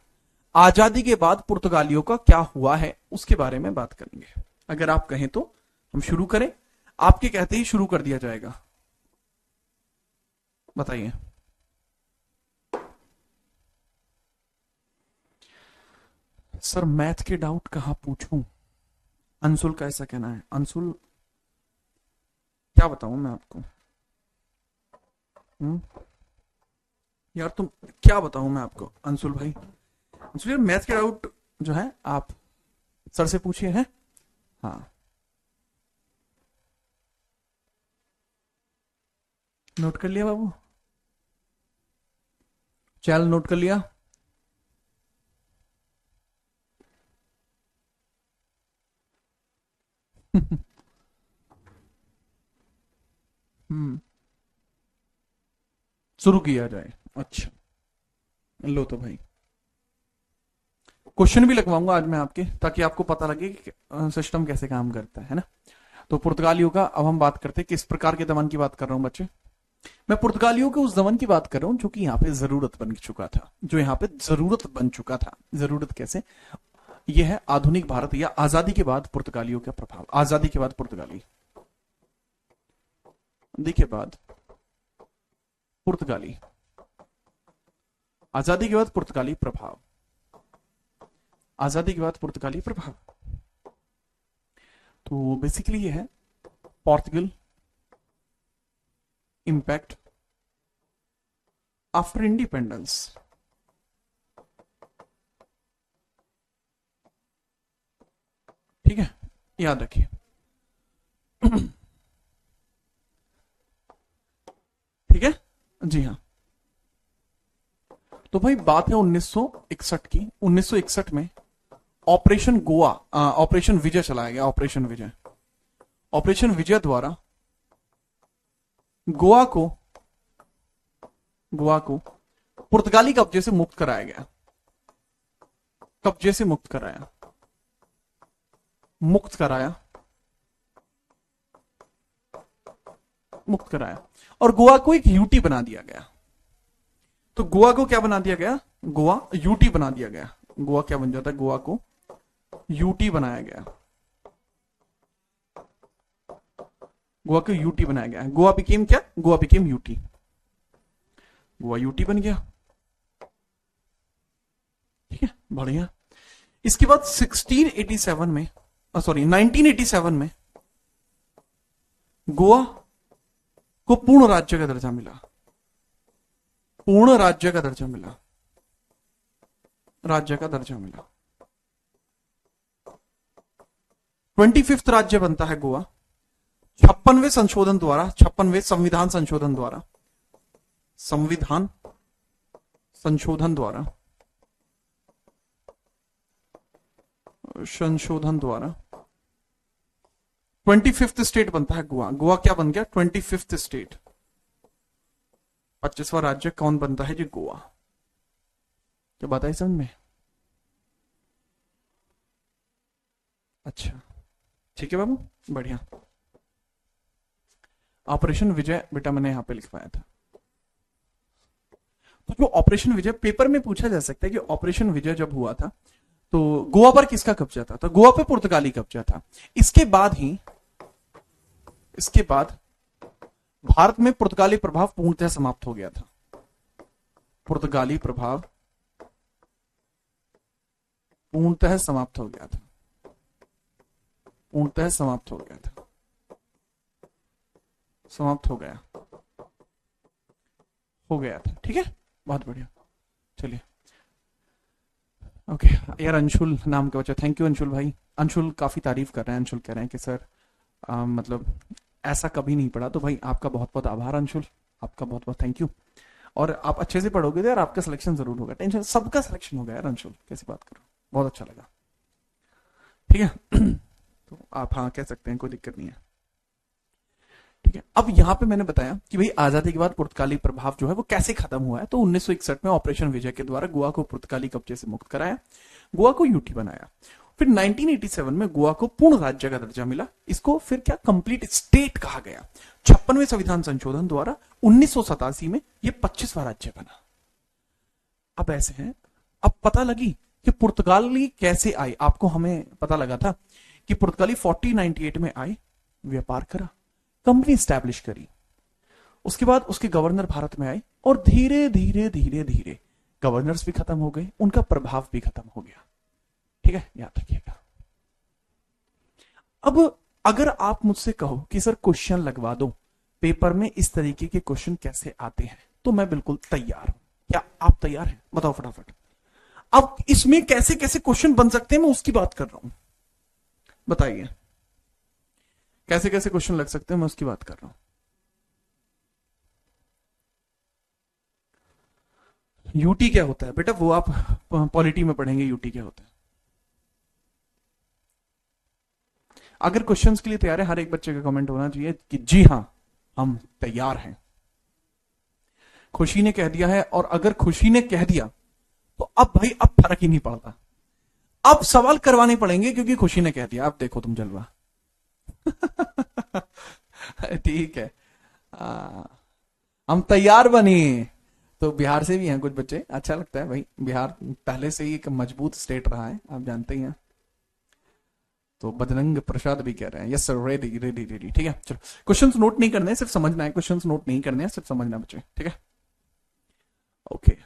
आजादी के बाद पुर्तगालियों का क्या हुआ है उसके बारे में बात करेंगे। अगर आप कहें तो हम शुरू करें, आपके कहते ही शुरू कर दिया जाएगा। बताइए। सर मैथ के डाउट कहां पूछूं? अंशुल का ऐसा कहना है। अंशुल क्या बताऊं मैं आपको? यार तुम क्या बताऊं मैं आपको अंशुल भाई? अंशुल यार मैथ के डाउट जो है आप सर से पूछिए हैं। हाँ, नोट कर लिया बाबू? चल नोट कर लिया? हम्म, शुरू किया जाए। अच्छा, लो तो भाई क्वेश्चन भी लगवाऊंगा आज मैं आपके, ताकि आपको पता लगे कि सिस्टम कैसे काम करता है ना। तो पुर्तगालियों का अब हम बात करते हैं, किस प्रकार के दमन की बात कर रहा हूं बच्चे? मैं पुर्तगालियों के उस दमन की बात कर रहा हूं जो कि यहाँ पे जरूरत बन चुका था, जो यहाँ पे जरूरत बन चुका था। जरूरत कैसे? यह है आधुनिक भारत या आजादी के बाद पुर्तगालियों का प्रभाव। आजादी के बाद पुर्तगाली, देखिए बाद पुर्तगाली, आजादी के बाद पुर्तगाली प्रभाव, आजादी के बाद पुर्तगाली प्रभाव। तो बेसिकली ये है पोर्तुगल इंपैक्ट आफ्टर इंडिपेंडेंस। ठीक है, याद रखिए। ठीक है जी हाँ। तो भाई बात है 1961 की। 1961 में ऑपरेशन गोवा, ऑपरेशन विजय चलाया गया। ऑपरेशन विजय, ऑपरेशन विजय द्वारा गोवा को, गोवा को पुर्तगाली कब्जे से मुक्त कराया गया। कब्जे से मुक्त कराया, मुक्त कराया, मुक्त कराया और गोवा को एक यूटी बना दिया गया। तो गोवा को क्या बना दिया गया? गोवा यूटी बना दिया गया। गोवा क्या बन जाता है? गोवा को यूटी बनाया गया। गोवा को यूटी बनाया गया। गोवा बिकेम क्या? Goa became UT. Goa UT बन गया। ठीक है, बढ़िया। इसके बाद 1687 में, सॉरी 1987 में गोवा को पूर्ण राज्य का दर्जा मिला। पूर्ण राज्य का दर्जा मिला, राज्य का दर्जा मिला। 25वां राज्य बनता है गोवा 56वें संशोधन द्वारा, 56वें संविधान संशोधन द्वारा, संविधान संशोधन द्वारा, संशोधन द्वारा 25वां स्टेट बनता है गोवा। गोवा क्या बन गया? 25वां स्टेट, 25वां राज्य कौन बनता है जी? गोवा। क्या बात है समझ में? अच्छा ठीक है बाबू, बढ़िया। ऑपरेशन विजय बेटा मैंने यहां पे लिखवाया था। तो जो ऑपरेशन विजय पेपर में पूछा जा सकता है कि ऑपरेशन विजय जब हुआ था तो गोवा पर किसका कब्जा था? तो गोवा पे पुर्तगाली कब्जा था। इसके बाद ही, इसके बाद भारत में पुर्तगाली प्रभाव पूर्णतः समाप्त हो गया था। पुर्तगाली प्रभाव पूर्णतः समाप्त हो गया था, पूर्णतः समाप्त हो गया था। समाप्त हो गया था। ठीक है, बहुत बढ़िया। चलिए, ओके यार, अंशुल नाम का बच्चा, थैंक यू अंशुल भाई। अंशुल काफी तारीफ कर रहे हैं, अंशुल कह रहे हैं कि सर मतलब ऐसा कभी नहीं पढ़ा, तो भाई आपका बहुत बहुत आभार अंशुल, आपका बहुत बहुत थैंक यू। और आप अच्छे से पढ़ोगे तो यार आपका सिलेक्शन जरूर होगा, टेंशन, सबका सिलेक्शन होगा यार अंशुल, कैसी बात करो, बहुत अच्छा लगा। ठीक है तो आप हाँ कह सकते हैं, कोई दिक्कत नहीं है। ठीक है, अब यहां पे मैंने बताया कि भाई आजादी के बाद पुर्तगाली प्रभाव जो है वो कैसे खत्म हुआ है। तो 1961 में ऑपरेशन विजय के द्वारा गोवा को पुर्तगाली कब्जे से मुक्त कराया, गोवा को यूटी बनाया। फिर 1987 में गोवा को पूर्ण राज्य का दर्जा मिला, इसको फिर क्या कंप्लीट स्टेट कहा गया। 56वें संविधान संशोधन द्वारा 1987 में ये 25वां राज्य बना। अब ऐसे हैं, अब पता लगी कि पुर्तगाली कैसे आए। आपको हमें पता लगा था कि पुर्तगाली 1498 में आए, व्यापार करा, कंपनी स्टैब्लिश करी, उसके बाद उसके गवर्नर भारत में आए और धीरे धीरे धीरे धीरे गवर्नर्स भी खत्म हो गए, उनका प्रभाव भी खत्म हो गया। ठीक है, याद रखिएगा। अब अगर आप मुझसे कहो कि सर क्वेश्चन लगवा दो पेपर में, इस तरीके के क्वेश्चन कैसे आते हैं, तो मैं बिल्कुल तैयार हूं। क्या आप तैयार हैं? बताओ फटाफट। अब इसमें कैसे कैसे क्वेश्चन बन सकते हैं, मैं उसकी बात कर रहा हूं। बताइए कैसे कैसे क्वेश्चन लग सकते हैं, मैं उसकी बात कर रहा हूं। यूटी क्या होता है बेटा, वो आप पॉलिटी में पढ़ेंगे, यूटी क्या होता है। अगर क्वेश्चंस के लिए तैयार है, हर एक बच्चे का कमेंट होना चाहिए कि जी हां हम तैयार हैं। खुशी ने कह दिया है, और अगर खुशी ने कह दिया तो अब भाई अब फर्क ही नहीं पड़ता, अब सवाल करवाने पड़ेंगे क्योंकि खुशी ने कह दिया। अब देखो तुम जलवा ठीक है, हम तैयार बने। तो बिहार से भी हैं कुछ बच्चे, अच्छा लगता है भाई, बिहार पहले से ही एक मजबूत स्टेट रहा है, आप जानते ही हैं। तो बजरंग प्रसाद भी कह रहे हैं yes sir, ready ready ready. ठीक है, चलो क्वेश्चंस नोट नहीं करने, सिर्फ समझना है, क्वेश्चंस नोट नहीं करने हैं, सिर्फ समझना बच्चे। ठीक है, ओके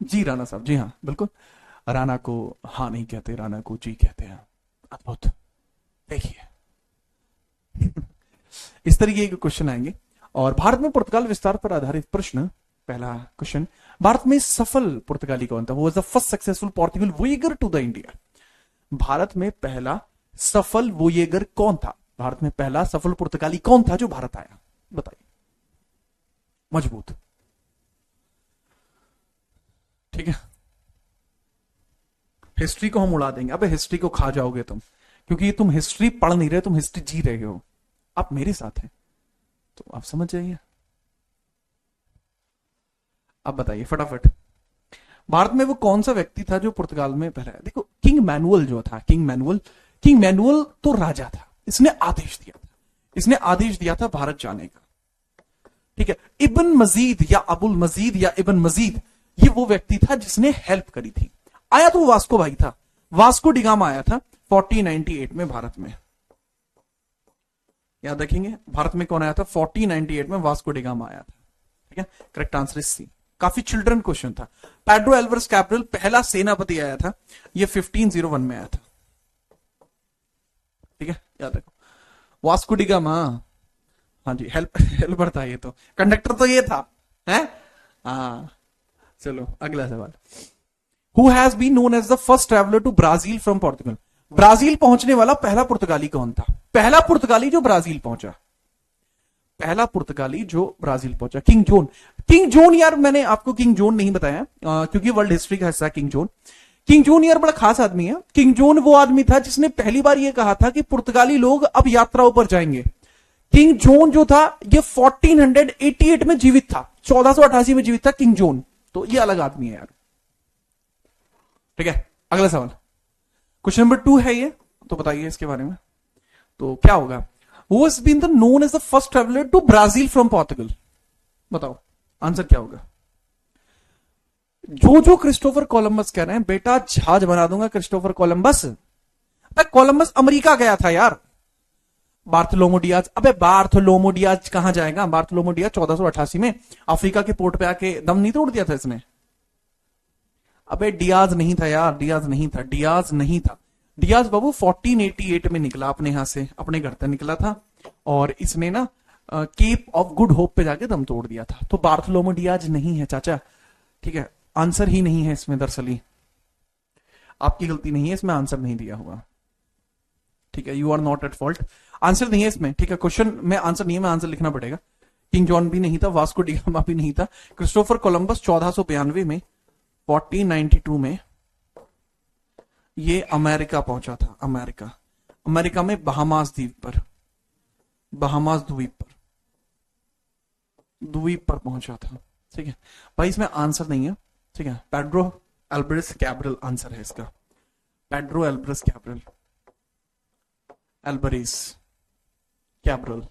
जी राणा साहब, जी हाँ बिल्कुल, राणा को हाँ नहीं कहते, राणा को जी कहते हैं। अद्भुत, देखिए इस तरीके के क्वेश्चन आएंगे। और भारत में पुर्तगाल विस्तार पर आधारित प्रश्न, पहला क्वेश्चन, भारत में सफल पुर्तगाली कौन था? वो was the first successful Portugal voyager to the India. Bharat में पहला सफल वोयेगर कौन था? भारत में पहला सफल पुर्तगाली कौन था जो भारत आया? बताइए, मजबूत। ठीक है, हिस्ट्री को हम उड़ा देंगे। अबे हिस्ट्री को खा जाओगे तुम, क्योंकि तुम हिस्ट्री पढ़ नहीं रहे, तुम हिस्ट्री जी रहे हो। आप मेरे साथ हैं तो आप समझ जाइए। अब बताइए फटाफट, भारत में वो कौन सा व्यक्ति था जो पुर्तगाल में पहला? देखो किंग मैनुअल जो था, किंग मैनुअल तो राजा था, इसने आदेश दिया था, इसने आदेश दिया था भारत जाने का। ठीक है, इब्न मजीद या अबुल मजीद या इब्न मजीद, ये वो व्यक्ति था जिसने हेल्प करी थी। आया तो वास्को भाई था, वास्को डिगामा आया था 1498 में भारत में। याद रखेंगे, भारत में कौन आया था? 1498 में वास्को डिगामा आया था। ठीक है, करेक्ट आंसर इज सी। काफी चिल्ड्रन क्वेश्चन था। पैड्रो एल्वरस कैब्रल पहला सेनापति आया था, ये 1501 में आया था। ठीक है, याद रखो, वास्को डिगामा, हाँ जी, हेल्पर था ये, तो कंडक्टर तो ये था है। हाँ चलो अगला सवाल, who has been known as the first traveller to Brazil from Portugal? Brazil पहुंचने वाला पहला पुर्तगाली कौन था? पहला पुर्तगाली जो ब्राजील पहुंचा, पहला पुर्तगाली जो ब्राजील पहुंचा, किंग जोन। किंग जोन यार, मैंने आपको किंग जोन नहीं बताया क्योंकि वर्ल्ड हिस्ट्री का हिस्सा किंग जोन। किंग जोन यार बड़ा खास आदमी है। किंग जोन वो आदमी था जिसने पहली बार ये कहा था कि पुर्तगाली लोग अब यात्राओं पर जाएंगे। किंग जोन जो था ये 1488 में जीवित था, 1488 में जीवित था किंग जोन, तो ये अलग आदमी है यार। ठीक है, अगला सवाल, क्वेश्चन नंबर 2 है ये, तो बताइए इसके बारे में। तो क्या होगा? Who has been the known as the first traveler to Brazil from Portugal? बताओ आंसर क्या होगा? जो क्रिस्टोफर कोलंबस कह रहे हैं, बेटा जहाज बना दूंगा क्रिस्टोफर कोलंबस। अबे कोलंबस अमेरिका गया था यार। बार्थलोमो डियाज, अबे बार्थलोमो डियाज कहां जाएगा? बार्थलोमो डियाज 1488 में अफ्रीका के पोर्ट पे आके दम नहीं तोड़ दिया था इसने। अबे डियाज नहीं था यार, डियाज नहीं था, डियाज नहीं था। डियाज बाबू 1488 में निकला अपने यहां से, अपने घर से निकला था, और इसने ना केप ऑफ गुड होप पे जाके दम तोड़ दिया था। तो बार्थलोमो डियाज नहीं है चाचा, ठीक है, आंसर ही नहीं है इसमें। दरअसली आपकी गलती नहीं है, इसमें आंसर नहीं दिया हुआ, ठीक है, you are not at fault, answer नहीं है इसमें, ठीक है। क्वेश्चन में आंसर नहीं है, मैं आंसर लिखना पड़ेगा। किंग जॉन भी नहीं था, वास्को डिगामा भी नहीं था। क्रिस्टोफर कोलंबस 1492 में 1492 में ये अमेरिका पहुंचा था। अमेरिका में बहामास द्वीप पर, बहामास द्वीप पर पहुंचा था, ठीक है भाई। इसमें आंसर नहीं है, ठीक है। पेड्रो एल्ब्रेस कैब्रल आंसर है इसका, Pedro Alvares Cabral, Alvares Cabral,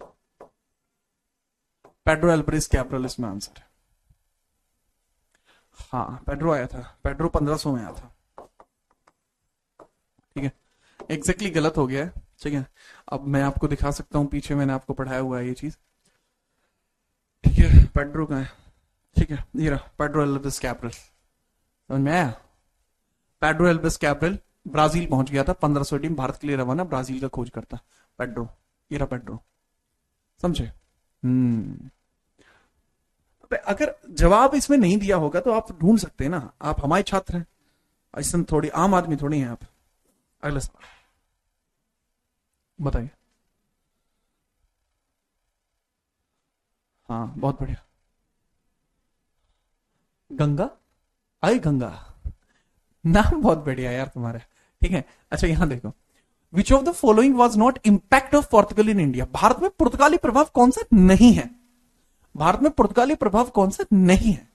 Pedro Alvares Cabral इसमें आंसर है। हाँ पेड्रो आया था, पेड्रो 1500 में आया था, ठीक है। एग्जैक्टली गलत हो गया है, ठीक है। अब मैं आपको दिखा सकता हूं, पीछे मैंने आपको पढ़ाया हुआ है ये चीज, ठीक है। पेड्रो का है, ठीक है, ये रहा पेड्रो एल्ब्रेस कैब्रल, समझ में आया। पेड्रो एल्ब्रेस कैब्रल ब्राजील पहुंच गया था 1500 में, भारत के लिए रवाना, ब्राजील का खोज करता पेड्रो, ये रहा पेड्रो, समझे। अगर जवाब इसमें नहीं दिया होगा तो आप ढूंढ सकते हैं ना, आप हमारे छात्र हैं, ऐसा थोड़ी आम आदमी थोड़ी हैं आप। अगला सवाल बताइए। हाँ बहुत बढ़िया, गंगा, आई गंगा, नाम बहुत बढ़िया यार तुम्हारा, ठीक है। अच्छा यहां देखो, which of the following was not impact of Portugal in India. Bharat में पुर्तगाली प्रभाव कौन सा नहीं है, भारत में पुर्तगाली प्रभाव कौन सा नहीं है।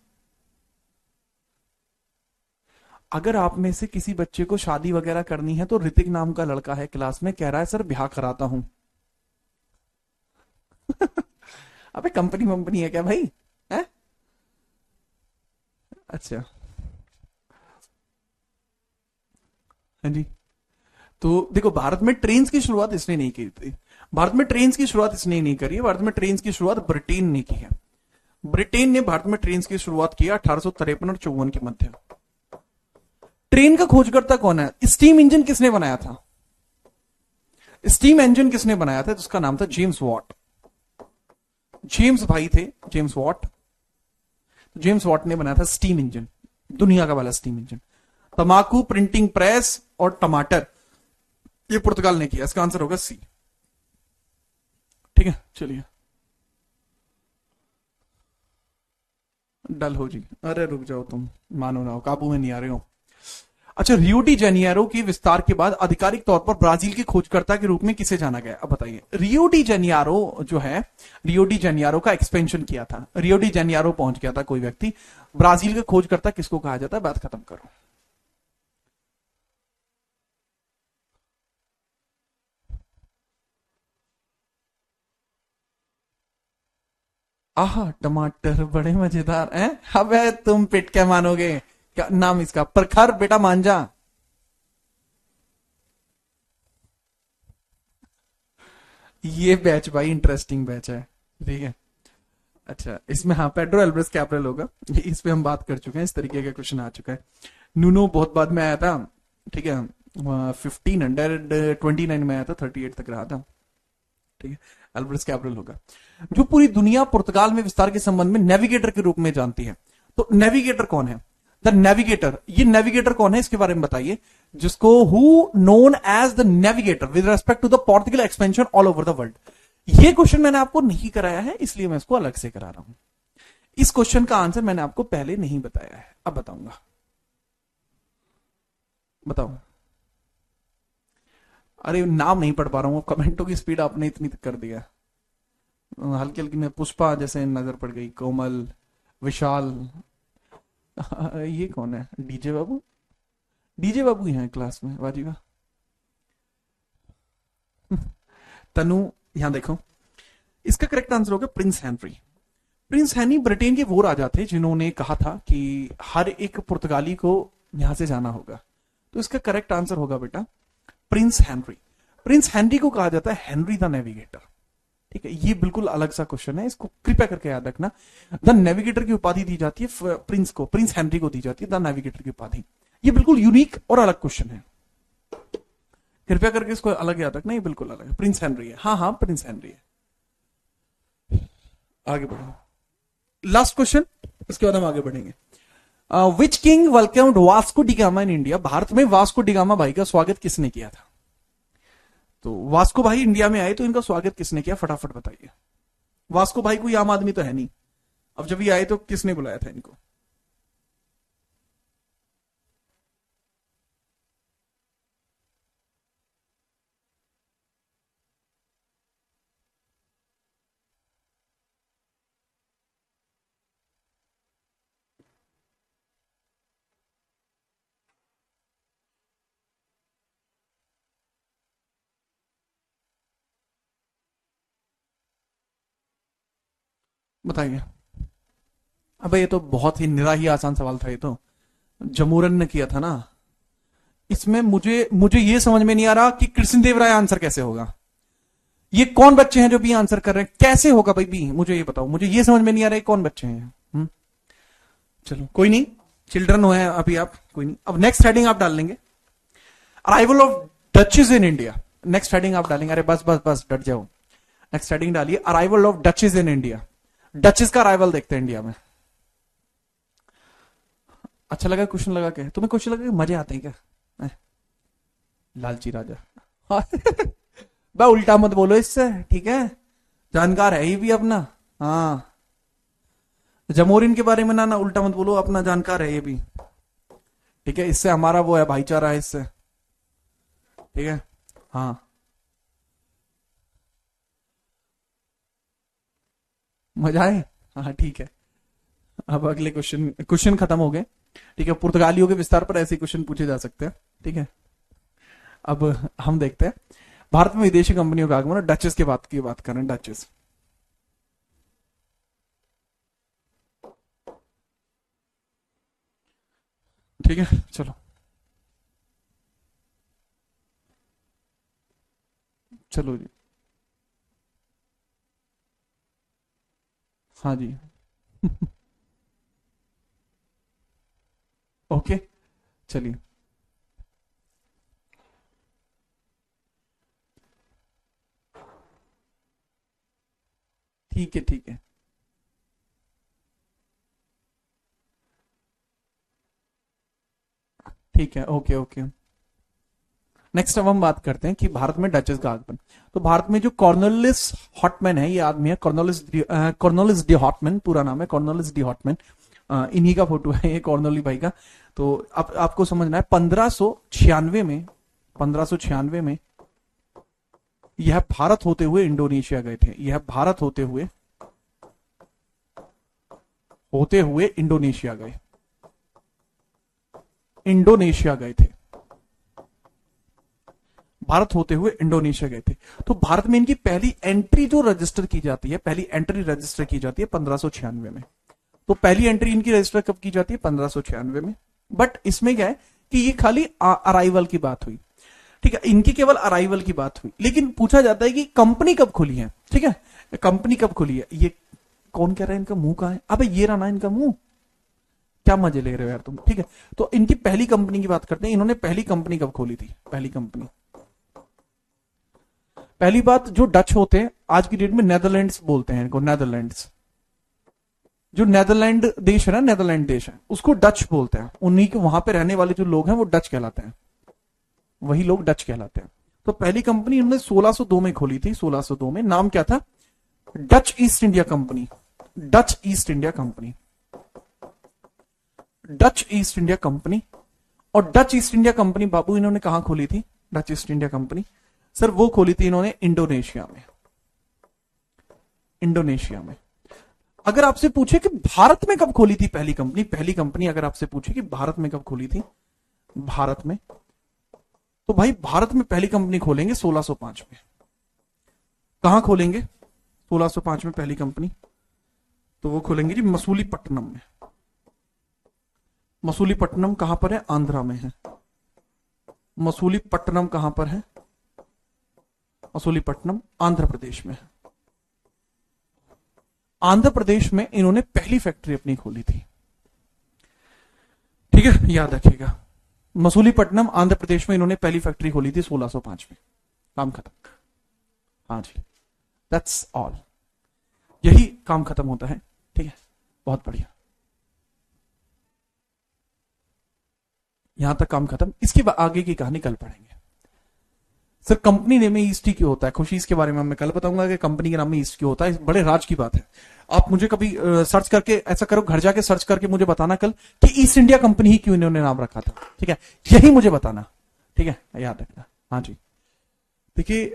अगर आप में से किसी बच्चे को शादी वगैरह करनी है तो ऋतिक नाम का लड़का है क्लास में, कह रहा है सर ब्याह कराता हूं। अबे कंपनी वंपनी है क्या भाई, है? अच्छा हाँ जी। तो देखो, भारत में ट्रेन की शुरुआत इसने नहीं की थी, भारत में ट्रेन की शुरुआत इसने नहीं करी है, भारत में ट्रेन की शुरुआत ब्रिटेन ने की है। ब्रिटेन ने भारत में ट्रेन की शुरुआत की 1853 और 54 के मध्य। ट्रेन का खोजकर्ता कौन है? स्टीम इंजन किसने बनाया था? स्टीम इंजन किसने बनाया था? जिसका नाम था जेम्स वॉट। जेम्स भाई थे, जेम्स वॉट। जेम्स वॉट ने बनाया था स्टीम इंजन, दुनिया का वाला स्टीम इंजन। तमाकू, प्रिंटिंग प्रेस और टमाटर ये पुर्तगाल ने किया। इसका आंसर होगा सी, ठीक है। चलिए डल हो जी, अरे रुक जाओ तुम, मानो ना हो, काबू में नहीं आ रहे हो। अच्छा, रियो डी जेनियरो के विस्तार के बाद आधिकारिक तौर पर ब्राजील के खोजकर्ता के रूप में किसे जाना गया? अब बताइए। रियो डी जेनियरो जो है, रियो डी जेनियरो का एक्सपेंशन किया था, रियो डी जेनियरो पहुंच गया था कोई व्यक्ति, ब्राजील के खोजकर्ता किसको कहा जाता है? बात खत्म करो। आहा, टमाटर बड़े मजेदार हैं। अबे तुम पिट क्या मानोगे, क्या नाम इसका? प्रखर बेटा मांझा। ये बैच भाई इंटरेस्टिंग बैच है, ठीक है। अच्छा इसमें हाँ पेड्रो एल्ब्रेस कैब्रल होगा, इस पे हम बात कर चुके हैं, इस तरीके का क्वेश्चन आ चुका है। नूनो बहुत बाद में आया था, ठीक है, 1529 में आया था, 38 तक रहा था, ठीक है। एल्ब्रेस कैब्रल होगा। जो पूरी दुनिया पुर्तगाल में विस्तार के संबंध में नेविगेटर के रूप में जानती है, तो नेविगेटर कौन है? द नेविगेटर, ये नेविगेटर कौन है इसके बारे में बताइए, जिसको who known as the navigator with respect to the Portugal expansion all over the world. ये क्वेश्चन मैंने आपको नहीं कराया है, इसलिए मैं इसको अलग से करा रहा हूं। इस क्वेश्चन का आंसर मैंने आपको पहले नहीं बताया है, अब बताऊंगा। बताओ। अरे नाम नहीं पढ़ पा रहा हूं, कमेंटों की स्पीड आपने इतनी कर दिया, हल्की हल्की में पुष्पा जैसे नजर पड़ गई, कोमल, विशाल। ये कौन है? डीजे बाबू, डीजे बाबू ही हैं क्लास में, वाजीवा। तनु, यहां देखो, इसका करेक्ट आंसर होगा Prince Henry. Prince Henry Britain के वो राजा थे जिन्होंने कहा था कि हर एक पुर्तगाली को यहां से जाना होगा, तो इसका करेक्ट आंसर होगा बेटा प्रिंस हेनरी। प्रिंस हेनरी को कहा जाता है हेनरी द नेविगेटर, ठीक है। ये बिल्कुल अलग सा क्वेश्चन है, इसको कृपया करके याद रखना। द नेविगेटर की उपाधि दी जाती है प्रिंस को, प्रिंस हेनरी को दी जाती है द नेविगेटर की उपाधि। ये बिल्कुल यूनिक और अलग क्वेश्चन है, कृपया करके इसको अलग याद रखना, ये बिल्कुल अलग है। प्रिंस हेनरी है, हाँ हाँ प्रिंस हेनरी है। आगे बढ़ो, लास्ट क्वेश्चन, इसके बाद हम आगे बढ़ेंगे। Which king welcomed Vasco da Gama in India? Bharat में वास्को डिगामा भाई का स्वागत किसने किया था? तो वास्को भाई इंडिया में आए तो इनका स्वागत किसने किया, फटाफट बताइए। वास्को भाई कोई आम आदमी तो है नहीं, अब जब ये आए तो किसने बुलाया था इनको? बताइए। अबे ये तो बहुत ही निरा ही आसान सवाल था, ये तो जमूरन ने किया था ना। इसमें मुझे मुझे ये समझ में नहीं आ रहा कि कृष्णदेव राय आंसर कैसे होगा। ये कौन बच्चे हैं जो बी आंसर कर रहे हैं, कैसे होगा भाई बी? मुझे ये बताओ, मुझे ये समझ में नहीं आ रहा है कौन बच्चे हैं। चलो कोई नहीं, चिल्ड्रन हो है अभी आप, कोई नहीं। अब नेक्स्ट हेडिंग आप डाल लेंगे, arrival of duchess in India. Next heading आप डालेंगे, अरे बस बस बस डट जाओ। नेक्स्ट हेडिंग डालिए, arrival of duchess in India. Duchess का अराइवल देखते हैं इंडिया में। अच्छा लगा क्वेश्चन लगा के? तुम्हें क्वेश्चन लगा के मजे आते हैं क्या? लालची राजा। भाई उल्टा मत बोलो इससे, ठीक है? जानकार है ही भी अपना। हाँ, जमोरिन के बारे में ना ना उल्टा मत बोलो, अपना जानकार है ये भी, ठीक है? इससे हमारा वो है, भाईचारा है इससे, ठीक है? हाँ, मजा आए? हाँ ठीक है। अब अगले क्वेश्चन, क्वेश्चन खत्म हो गए, ठीक है? पुर्तगालियों के विस्तार पर ऐसे क्वेश्चन पूछे जा सकते हैं, ठीक है? अब हम देखते हैं, भारत में विदेशी कंपनियों का आगमन, डचेस की बात कर रहे हैं, डचेस। ठीक है, चलो चलो जी। हाँ जी। ओके, चलिए। ठीक है ठीक है। ठीक है, ओके ओके। नेक्स्ट अब हम बात करते हैं कि भारत में डचेस का आगमन। तो भारत में जो कॉर्नलिस हॉटमैन है, ये आदमी है कॉर्नलिस डी हॉटमैन, पूरा नाम है कॉर्नलिस डी हॉटमैन। इन्हीं का फोटो है ये, कॉर्नली भाई का। तो अब आपको समझना है, 1596 में, 1596 में यह भारत होते हुए इंडोनेशिया गए थे। यह भारत होते हुए इंडोनेशिया गए, इंडोनेशिया गए थे, भारत होते हुए इंडोनेशिया गए थे। तो भारत में इनकी पहली एंट्री जो रजिस्टर की जाती है, पहली एंट्री रजिस्टर की जाती है 1596 में। तो पहली एंट्री इनकी रजिस्टर कब की जाती है? 1596 में। बट इसमें क्या है कि ये खाली अराइवल की बात हुई, ठीक है? इनकी केवल अराइवल की बात हुई, लेकिन पूछा जाता है कि कंपनी कब खुली है, ठीक है? कंपनी कब खुली है? ये कौन कह रहा है इनका मुंह कहां है? अबे ये रहा ना इनका मुंह, क्या मजे ले रहे हो यार तुम, ठीक है? तो इनकी पहली कंपनी की बात करते हैं, इन्होंने पहली कंपनी कब खोली थी? पहली कंपनी, पहली बात, जो डच होते हैं आज की डेट में नेदरलैंड्स बोलते हैं इनको, नेदरलैंड्स। जो नेदरलैंड देश है ना, नेदरलैंड देश है, उसको डच बोलते हैं। उन्हीं के वहां पे रहने वाले जो लोग हैं वो डच कहलाते हैं, वही लोग डच कहलाते हैं। तो पहली कंपनी इन्होंने 1602 में खोली थी। 1602 में नाम क्या था? Dutch east India company. Dutch east India company, Dutch east India company. और डच ईस्ट इंडिया कंपनी बाबू इन्होंने कहां खोली थी? Dutch east India company sir वो खोली थी इन्होंने इंडोनेशिया में, इंडोनेशिया में। अगर आपसे पूछे कि भारत में कब खोली थी पहली कंपनी, पहली कंपनी अगर आपसे पूछे कि भारत में कब खोली थी, भारत में, तो भाई भारत में पहली कंपनी खोलेंगे 1605 में। कहां खोलेंगे 1605 में पहली कंपनी? तो वो खोलेंगे जी मसूलीपट्टनम में। मसूलीपट्टनम कहां पर है? आंध्रा में है। मसूलीपट्टनम कहां पर है? मसूलीपट्टनम आंध्र प्रदेश में है। आंध्र प्रदेश में इन्होंने पहली फैक्ट्री अपनी खोली थी, ठीक है? याद रखिएगा, मसूलीपट्टनम आंध्र प्रदेश में इन्होंने पहली फैक्ट्री खोली थी 1605 में। काम खत्म। हाँ जी, दैट्स ऑल। यही काम खत्म होता है। ठीक है, बहुत बढ़िया, यहां तक काम खत्म। इसके आगे की कहानी कल पढ़ेंगे। सर कंपनी नेम में ईस्ट क्यों होता है? खुशी, इसके बारे में मैं कल बताऊंगा कि कंपनी के नाम में ईस्ट क्यों होता है। बड़े राज की बात है। आप मुझे कभी सर्च करके ऐसा करो, घर जाके सर्च करके मुझे बताना कल कि ईस्ट इंडिया कंपनी ही क्यों इन्होंने नाम रखा था। ठीक है, यही मुझे बताना। ठीक है, याद रखना। हाँ जी, देखिए,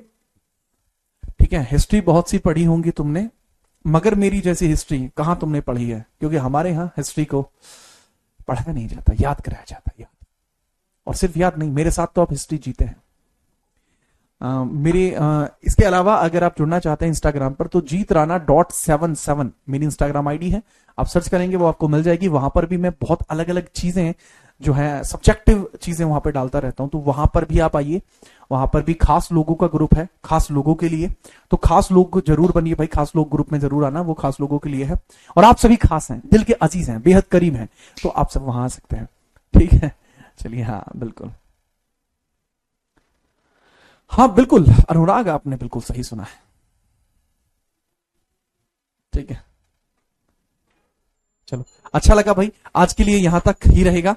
ठीक है, हिस्ट्री बहुत सी पढ़ी होंगी तुमने, मगर मेरी जैसी हिस्ट्री कहां तुमने पढ़ी है? क्योंकि हमारे यहां हिस्ट्री को पढ़ाया नहीं जाता, याद कराया जाता। याद, और सिर्फ याद नहीं, मेरे साथ तो आप हिस्ट्री जीते हैं। इसके अलावा अगर आप जुड़ना चाहते हैं इंस्टाग्राम पर, तो jeetrana.77 मेरी इंस्टाग्राम आईडी है। आप सर्च करेंगे वो आपको मिल जाएगी। वहां पर भी मैं बहुत अलग अलग चीजें जो है सब्जेक्टिव चीजें वहां पर डालता रहता हूं, तो वहां पर भी आप आइए। वहां पर भी खास लोगों का ग्रुप है, खास लोगों के लिए। तो खास लोग जरूर बनिए भाई, खास लोग ग्रुप में जरूर आना, वो खास लोगों के लिए है। और आप सभी खास हैं, दिल के अजीज हैं, बेहद करीब हैं, तो आप सब वहां आ सकते हैं। ठीक है, चलिए, हाँ बिल्कुल, हाँ बिल्कुल अनुराग, आपने बिल्कुल सही सुना है। ठीक है, चलो, अच्छा लगा भाई, आज के लिए यहां तक ही रहेगा।